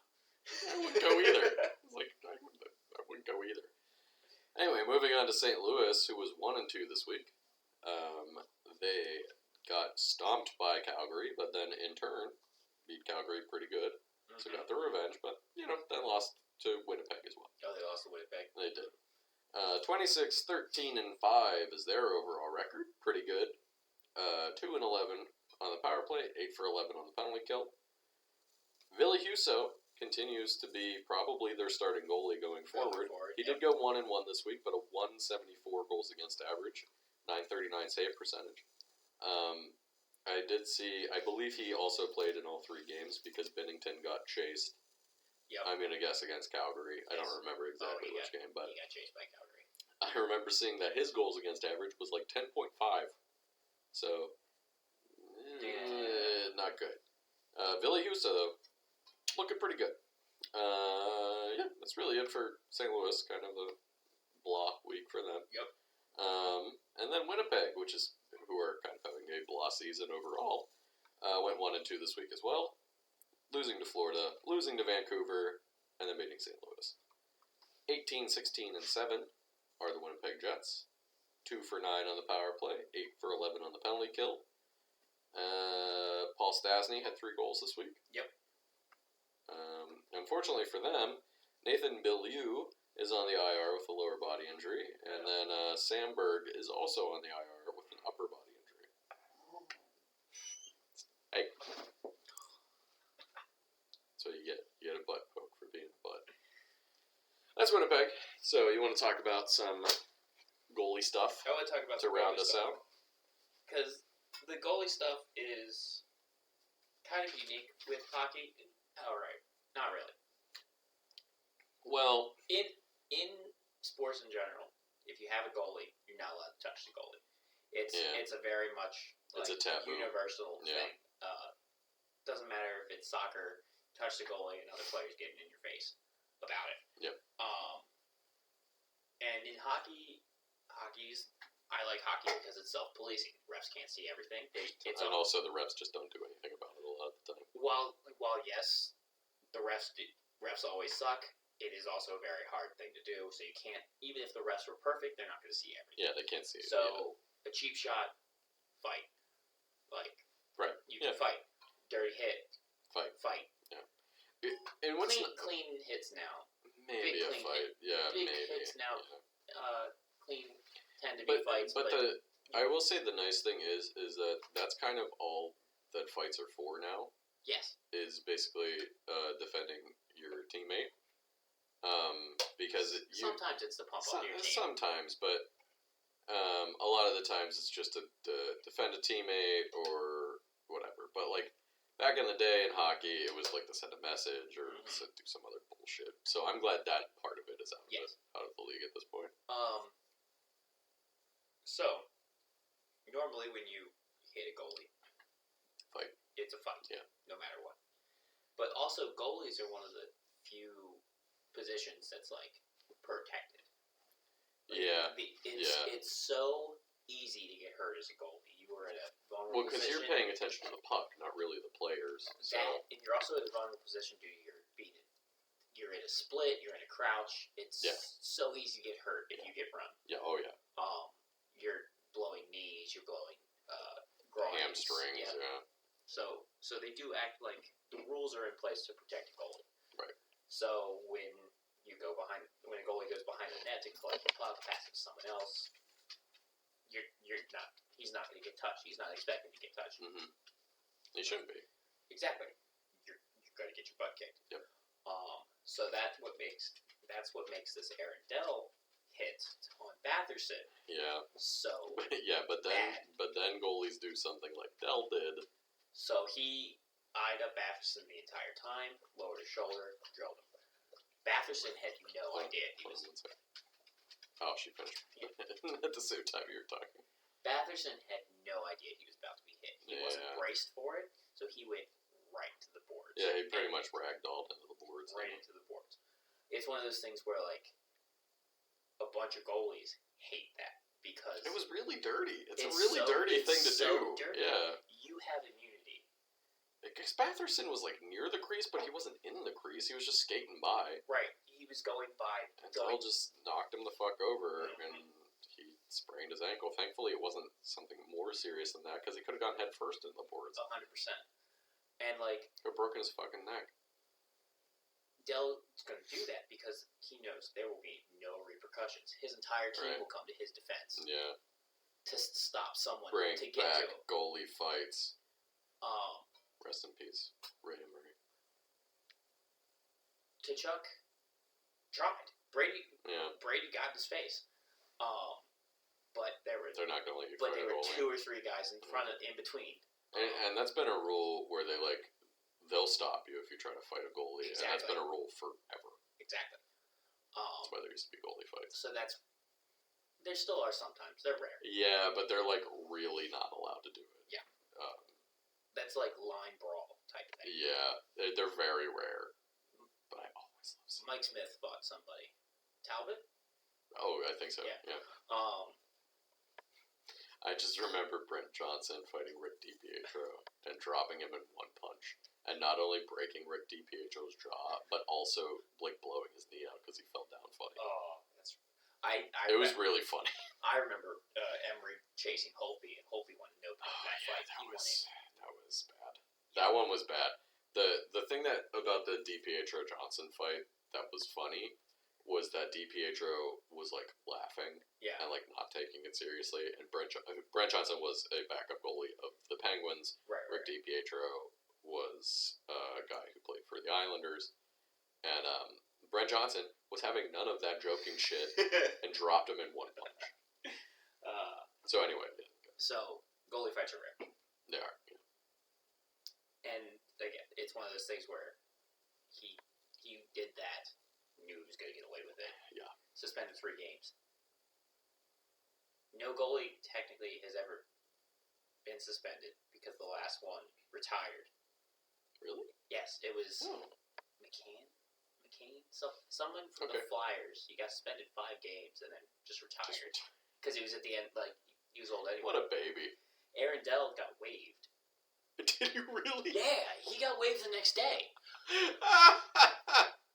I wouldn't go either. It's like I wouldn't go either. Anyway, moving on to St. Louis, who was 1-2 this week. They got stomped by Calgary, but then in turn beat Calgary pretty good. So got their revenge, but then lost to Winnipeg as well. Oh, they lost to Winnipeg. They did. 26-13-5 is their overall record. Pretty good. 2-11 on the power play, 8 for 11 on the penalty kill. Ville Husso continues to be probably their starting goalie going forward. He did go 1-1 this week, but a 174 goals against average, 939 save percentage. I believe he also played in all 3 games because Binnington got chased. Yep. I'm going to guess against Calgary. I Yes. don't remember exactly which game, but He got chased by Calgary. I remember seeing that his goals against average was 10.5. So, not good. Ville Husso, though, looking pretty good. Yeah, that's really it for St. Louis. Kind of a blah week for them. Yep. And then Winnipeg, who are kind of having a blah season overall, went 1-2 this week as well. Losing to Florida, losing to Vancouver, and then beating St. Louis. 18-16-7 are the Winnipeg Jets. 2 for 9 on the power play, 8 for 11 on the penalty kill. Paul Stastny had 3 goals this week. Yep. Unfortunately for them, Nathan Beaulieu is on the IR with a lower body injury, and then Sam Berg is also on the IR with an upper body injury. Hey. So you get a butt poke for being a butt. That's Winnipeg. So you want to talk about some goalie stuff I want to talk about to round us out? because the goalie stuff is kind of unique with hockey. All right, not really. Well, In sports in general, if you have a goalie, you're not allowed to touch the goalie. It's a very much It's a taboo. universal Yeah. thing. Doesn't matter if it's soccer, touch the goalie and other players getting in your face about it. Yep. And in hockey's I like hockey because it's self-policing. Refs can't see everything. and also the refs just don't do anything about it a lot of the time. While yes, the refs always suck. It is also a very hard thing to do. So you can't, even if the refs were perfect, they're not going to see everything. Yeah, they can't see it. So a cheap shot, fight. Right. You can fight. Dirty hit, Fight. And what's Clean hits now. maybe big a clean fight? Yeah, big maybe. hits now. Yeah. Clean tend to be fights, but I will say the nice thing is that that's kind of all that fights are for now. yes, Is basically defending your teammate. Because sometimes it's to pump up your team. sometimes, but a lot of the times it's just to defend a teammate or whatever. But back in the day in hockey, it was to send a message or to do some other bullshit. So I'm glad that part of it is out of the league at this point. So normally when you hit a goalie, Fight. It's a fight. Yeah. No matter what. But also goalies are one of the few positions that's protected. Yeah. It's so easy to get hurt as a goalie. You are at a vulnerable vulnerable because position. you're paying attention to the puck, not really the players. So That, and you're also in a vulnerable position due to your being. You're in a split. You're in a crouch. It's Yeah. so easy to get hurt if Yeah. you get run. yeah, oh yeah, You're blowing knees. You're blowing groins. hamstrings. Yeah. Yeah. So they do act like the rules are in place to protect a goalie. Right. So when when a goalie goes behind the net to collect the puck, pass it to someone else, he's not going to get touched. He's not expecting to get touched. Mm-hmm. He shouldn't be. Exactly. You're going to get your butt kicked. Yep. So that's what makes this Aaron Dell hit on Batherson. Yeah. So yeah, but then goalies do something like Dell did. So he eyed up Batherson the entire time, lowered his shoulder, drilled him. Batherson had no idea he was. Oh, she finished at the same time you were talking. Batherson had no idea he was about to be hit. He wasn't Yeah. braced for it, so he went right to the boards. Yeah, he pretty And much ragdolled into the boards. right into the boards. It's one of those things where like a bunch of goalies hate that because It was really dirty. It's a It's really so- dirty it's thing to so do. dirty. Yeah. you have immunity. Because Batherson was like near the crease, but he wasn't in the crease. He was just skating by. Right. He was going by. And Dell just knocked him the fuck over, Mhm. and he sprained his ankle. Thankfully, it wasn't something more serious than that, because he could have gone head first into the boards. 100%. And like Could have broken his fucking neck. Dell's going to do that because he knows there will be no repercussions. His entire team Right. will come to his defense Yeah. to stop someone Bring to get back to him. goalie fights. Um, Rest in peace, Ray Emery. Tkachuk tried. Brady got in his face. But there were They're not gonna let you fight a there were goalie. 2 or 3 guys in front of in between. And that's been a rule where they'll stop you if you try to fight a goalie, and that's Exactly. been a rule forever. Exactly. That's why there used to be goalie fights. So there still are sometimes. They're rare. Yeah, but they're like really not allowed to do it. Yeah. Um, That's like line brawl type thing. yeah, they're very rare. But I always love seeing. Mike Smith fought somebody. Talbot? Oh, I think so. Yeah. Yeah. Um, I just remember Brent Johnson fighting Rick DiPietro and dropping him in one punch, and not only breaking Rick DiPietro's jaw, but also like blowing his knee out because he fell down funny. that's I It was really funny. I remember Emery chasing Holtby, and Holtby won no point in that fight. that He was bad. That one was bad. The thing that about the DiPietro Johnson fight that was funny was that DiPietro was like laughing Yeah. and like not taking it seriously, and Brent Johnson was a backup goalie of the Penguins. Right. Rick DiPietro was a guy who played for the Islanders, and Brent Johnson was having none of that joking shit and dropped him in one punch. So anyway, So goalie fights are rare, they are. and again, it's one of those things where he did that, knew he was going to get away with it. Yeah. Suspended 3 games. No goalie technically has ever been suspended because the last one retired. Really? Yes, it was Oh. McCain. Someone from Okay. the Flyers. He got suspended 5 games and then just retired because he was at the end. Like he was old anyway. What a baby. Aaron Dell got waived. Did you really? Yeah, he got waived the next day.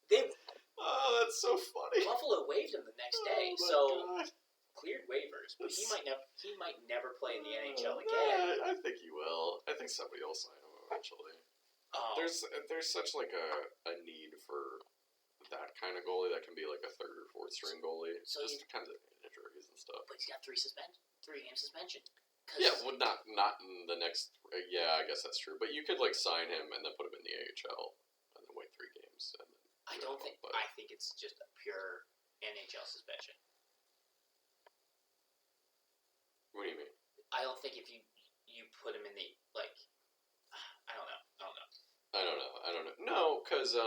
They Oh, that's so funny. Buffalo waived him the next day, Oh my so God. cleared waivers. But he That's- might never play in the NHL again. I think he will. I think somebody will sign him eventually. There's such like a need for that kind of goalie that can be like a 3rd or 4th string goalie. So just kinds of injuries and stuff. but he's got 3-game suspension. 'Cause Yeah, well, not in the next. Yeah, I guess that's true. But you could like sign him and then put him in the AHL and then wait 3 games. And then I don't think. But I think it's just a pure NHL suspension. what do you mean? I don't think if you put him in the like. I don't know. I don't know. No, because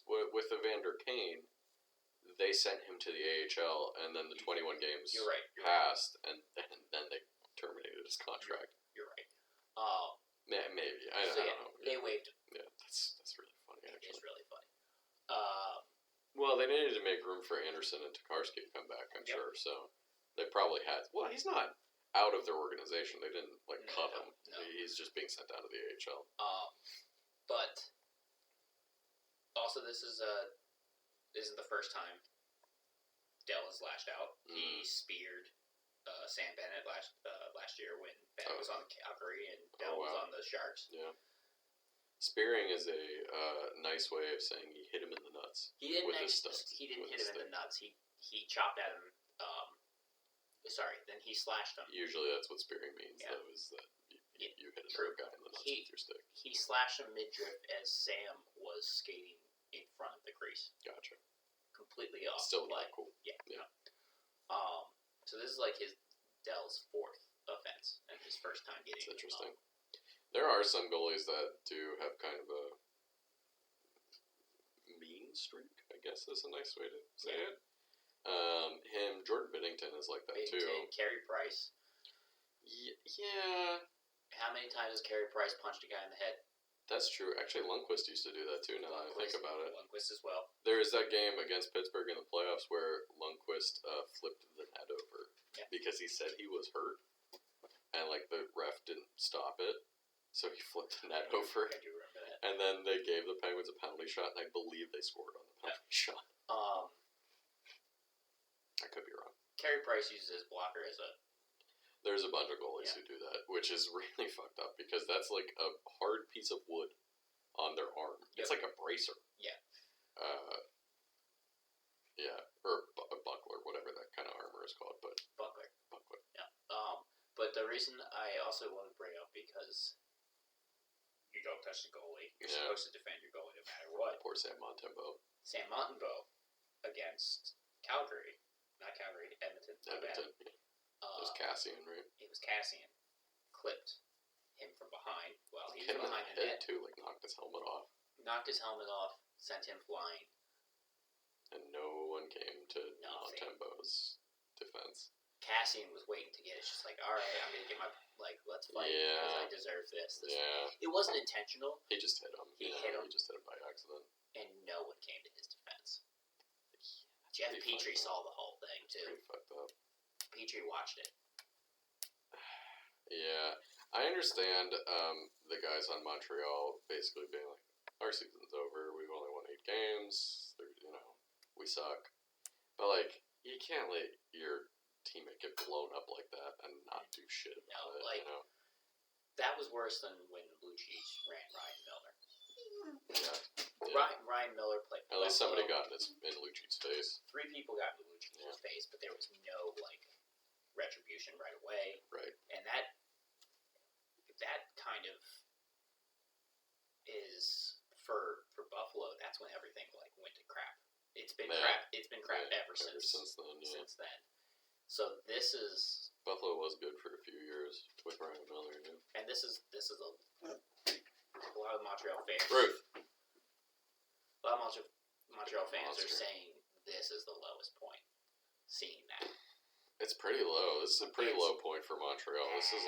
with Evander Kane, they sent him to the AHL, and then the 21 games You're right. passed, and then they terminated his contract. You're right. Maybe I So don't yeah, know. they waived him. Yeah, that's really funny. It's Actually, really funny. well, they needed to make room for Anderson and Tokarski to come back. I'm Yep. sure. So they probably had. Well, he's not out of their organization. They didn't like cut No. just being sent down to the AHL. But also, this isn't the first time Dell has lashed out. He speared Sam Bennett last year when Bennett was on Calgary and Dell was on the Sharks. Yeah. Spearing is a nice way of saying he hit him in the nuts. He didn't with his hit stick. him in the nuts. He chopped at him. Then he slashed him. Usually that's what spearing means, Yeah. though, is that you hit True. another guy in the nuts with your stick. He slashed him mid-drift as Sam was skating in front of the crease. Gotcha. Completely off. Still play. not cool. Yeah. Yeah. So this is like Dell's fourth offense and his first time getting. It's interesting. There are some goalies that do have kind of a mean streak, I guess is a nice way to say it. Jordan Binnington is like that too. Carey Price. Yeah. How many times has Carey Price punched a guy in the head? That's true. Actually, Lundqvist used to do that too, now that I think about it. Lundqvist as well. There is that game against Pittsburgh in the playoffs where Lundqvist flipped the net over because he said he was hurt, and like the ref didn't stop it, so he flipped the net over. I do remember that. And then they gave the Penguins a penalty shot, and I believe they scored on the penalty shot. I could be wrong. Carey Price uses his blocker as a... There's a bunch of goalies who do that, which is really fucked up because that's like a hard piece of wood on their arm. It's like a bracer. Yeah. Or a buckler, whatever that kind of armor is called, but Buckler. Yeah. But the reason I also want to bring up because you don't touch the goalie. You're supposed to defend your goalie no matter what. Poor Sam Montembeault. Sam Montembeault against Calgary. Not Calgary, Edmonton. Edmonton. It was Cassian, right? It was Cassian. Clipped him from behind while he Hit was him in behind the the head net. too, like knocked his helmet off. Knocked his helmet off, sent him flying. And no one came to Nothing. Montembeault's defense. Cassian was waiting to get it. It's just like, alright, I'm going to get my, let's fight Yeah. because I deserve this. Yeah. It wasn't intentional, He just hit him. He hit him. He just hit him by accident. and no one came to his defense. Jeff pretty Petrie fucked saw the whole thing, too. Pretty fucked up. Petrie watched it. Yeah, I understand the guys on Montreal basically being like, our season's over, we've only won 8 games, we suck. But, like, you can't let your teammate get blown up like that and not do shit about it, That was worse than when Lucic ran Ryan Miller. Yeah. Ryan Miller played for At least somebody Buffalo. got in Lucic's face. 3 people got in Lucic's face, but there was no, retribution right away. Right. And that kind of is for Buffalo. That's when everything went to crap. It's been crap. It's been crap ever since then. Yeah. Since then. So this is, Buffalo was good for a few years with Ryan Miller. Yeah. and this is a lot of Montreal fans. Ruth. A lot of Montreal fans are Monster. saying this is the lowest point. Seeing that. It's pretty low. This is a pretty low point for Montreal. This is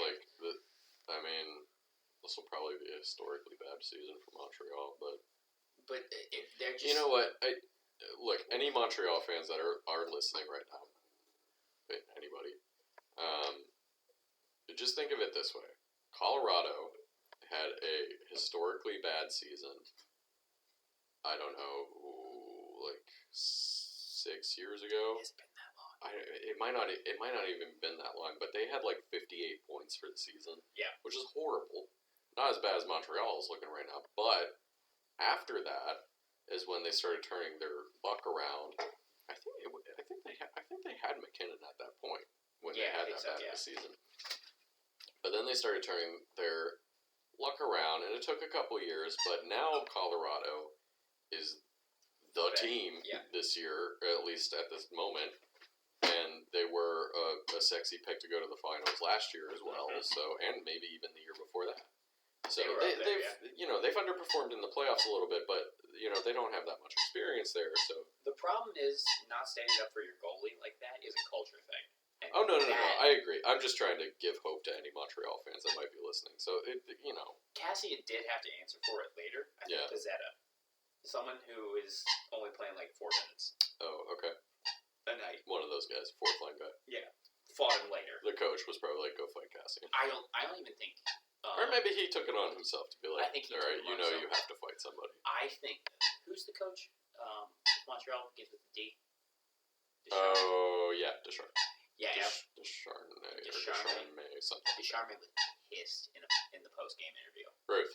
this will probably be a historically bad season for Montreal, but they're just... you know what? Look, any Montreal fans that are listening right now, anybody, just think of it this way. Colorado had a historically bad season, I don't know, 6 years ago. It's been that long. It might not even been that long, but they had 58 points for the season. Yeah. Which is horrible. Not as bad as Montreal is looking right now, but after that is when they started turning their luck around. I think they had McKinnon at that point when they had that bad of a season. But then they started turning their luck around, and it took a couple years. But now Colorado is the team this year, or at least at this moment. And they were a sexy pick to go to the finals last year as well. So, and maybe even the year before that. So they've underperformed in the playoffs a little bit, but they don't have that much experience there. So the problem is not standing up for your goalie like that is a culture thing. And no, I agree. I'm just trying to give hope to any Montreal fans that might be listening. So Cassian did have to answer for it later. I think Pizzetta, someone who is only playing 4 minutes. Oh, okay. A night. One of those guys, fourth line guy. Yeah, fought him later. The coach was probably like, "Go fight Cassian." I don't even think. Or maybe he took it on himself to be like, I think he all took right, it you on know himself. you have to fight somebody. I think who's the coach? Montreal begins with D. Oh, yeah, Descharnes. Yeah, Descharnay, or Descharnay. Descharnay, something. Descharnay was pissed in the post game interview. Ruth.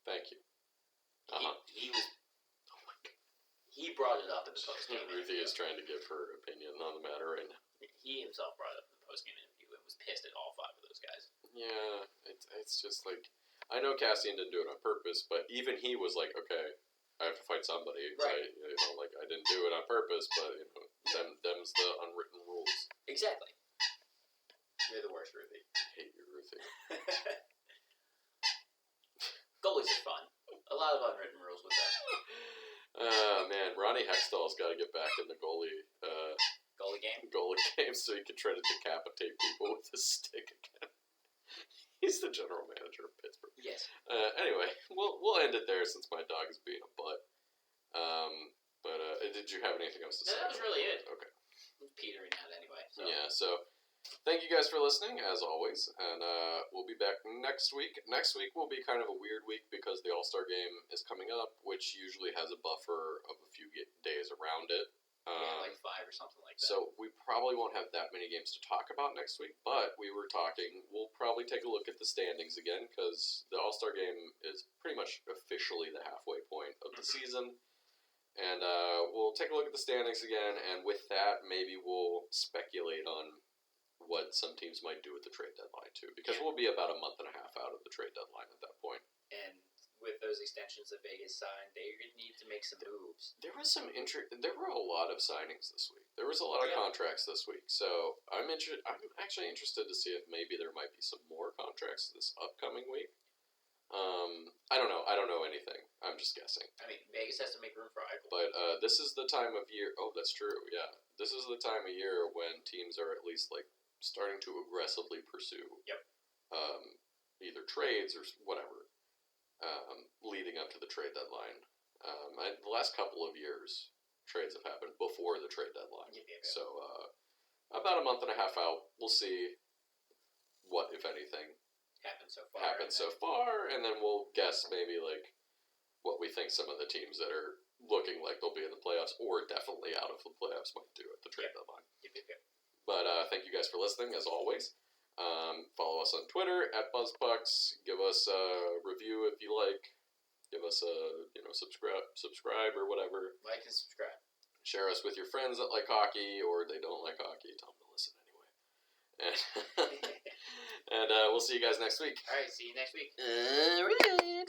Thank you. Uh-huh. He was. He brought it up in the post game Ruthie interview. is trying to give her opinion on the matter right now. He himself brought it up in the post game interview and was pissed at all 5 of those guys. Yeah, it's just like, I know Cassian didn't do it on purpose, but even he was like, okay, I have to fight somebody. Right. I didn't do it on purpose, but them's the unwritten rules. Exactly. You're the worst, Ruthie. I hate you, Ruthie. Goalies are fun. A lot of unwritten rules with that. Man, Ronnie Hextall's got to get back in the goalie game so he can try to decapitate people with his stick again. He's the general manager of Pittsburgh. Yes. Anyway, we'll end it there since my dog is being a butt. Did you have anything else to say? No, that was really it. Okay. Petering out anyway. So. Yeah, so thank you guys for listening, as always, and we'll be back next week. Next week will be kind of a weird week because the All-Star Game is coming up, which usually has a buffer of a few days around it. Like 5 or something like that. So we probably won't have that many games to talk about next week, but we were talking, we'll probably take a look at the standings again because the All-Star Game is pretty much officially the halfway point of the season. And we'll take a look at the standings again, and with that, maybe we'll speculate on what some teams might do at the trade deadline, too. Because we'll be about a month and a half out of the trade deadline at that point. And with those extensions that Vegas signed, they need to make some moves. There was some there were a lot of signings this week. There was a lot of contracts this week. So I'm actually interested to see if maybe there might be some more contracts this upcoming week. I don't know. I don't know anything. I'm just guessing. I mean, Vegas has to make room for Eichel. But this is the time of year. Oh, that's true. Yeah, this is the time of year when teams are at least like starting to aggressively pursue. Yep. Either trades or whatever. Leading up to the trade deadline. The last couple of years, trades have happened before the trade deadline. Yeah. So about a month and a half out, we'll see what, if anything, happened so far, and then we'll guess maybe like what we think some of the teams that are looking like they'll be in the playoffs or definitely out of the playoffs might do at the trade deadline. Yep. But thank you guys for listening, as always. Follow us on Twitter at BuzzPucks. Give us a review if you like. Give us a subscribe or whatever. Like and subscribe. Share us with your friends that like hockey or they don't like hockey. Tell them to listen anyway. And we'll see you guys next week. All right, see you next week. All right.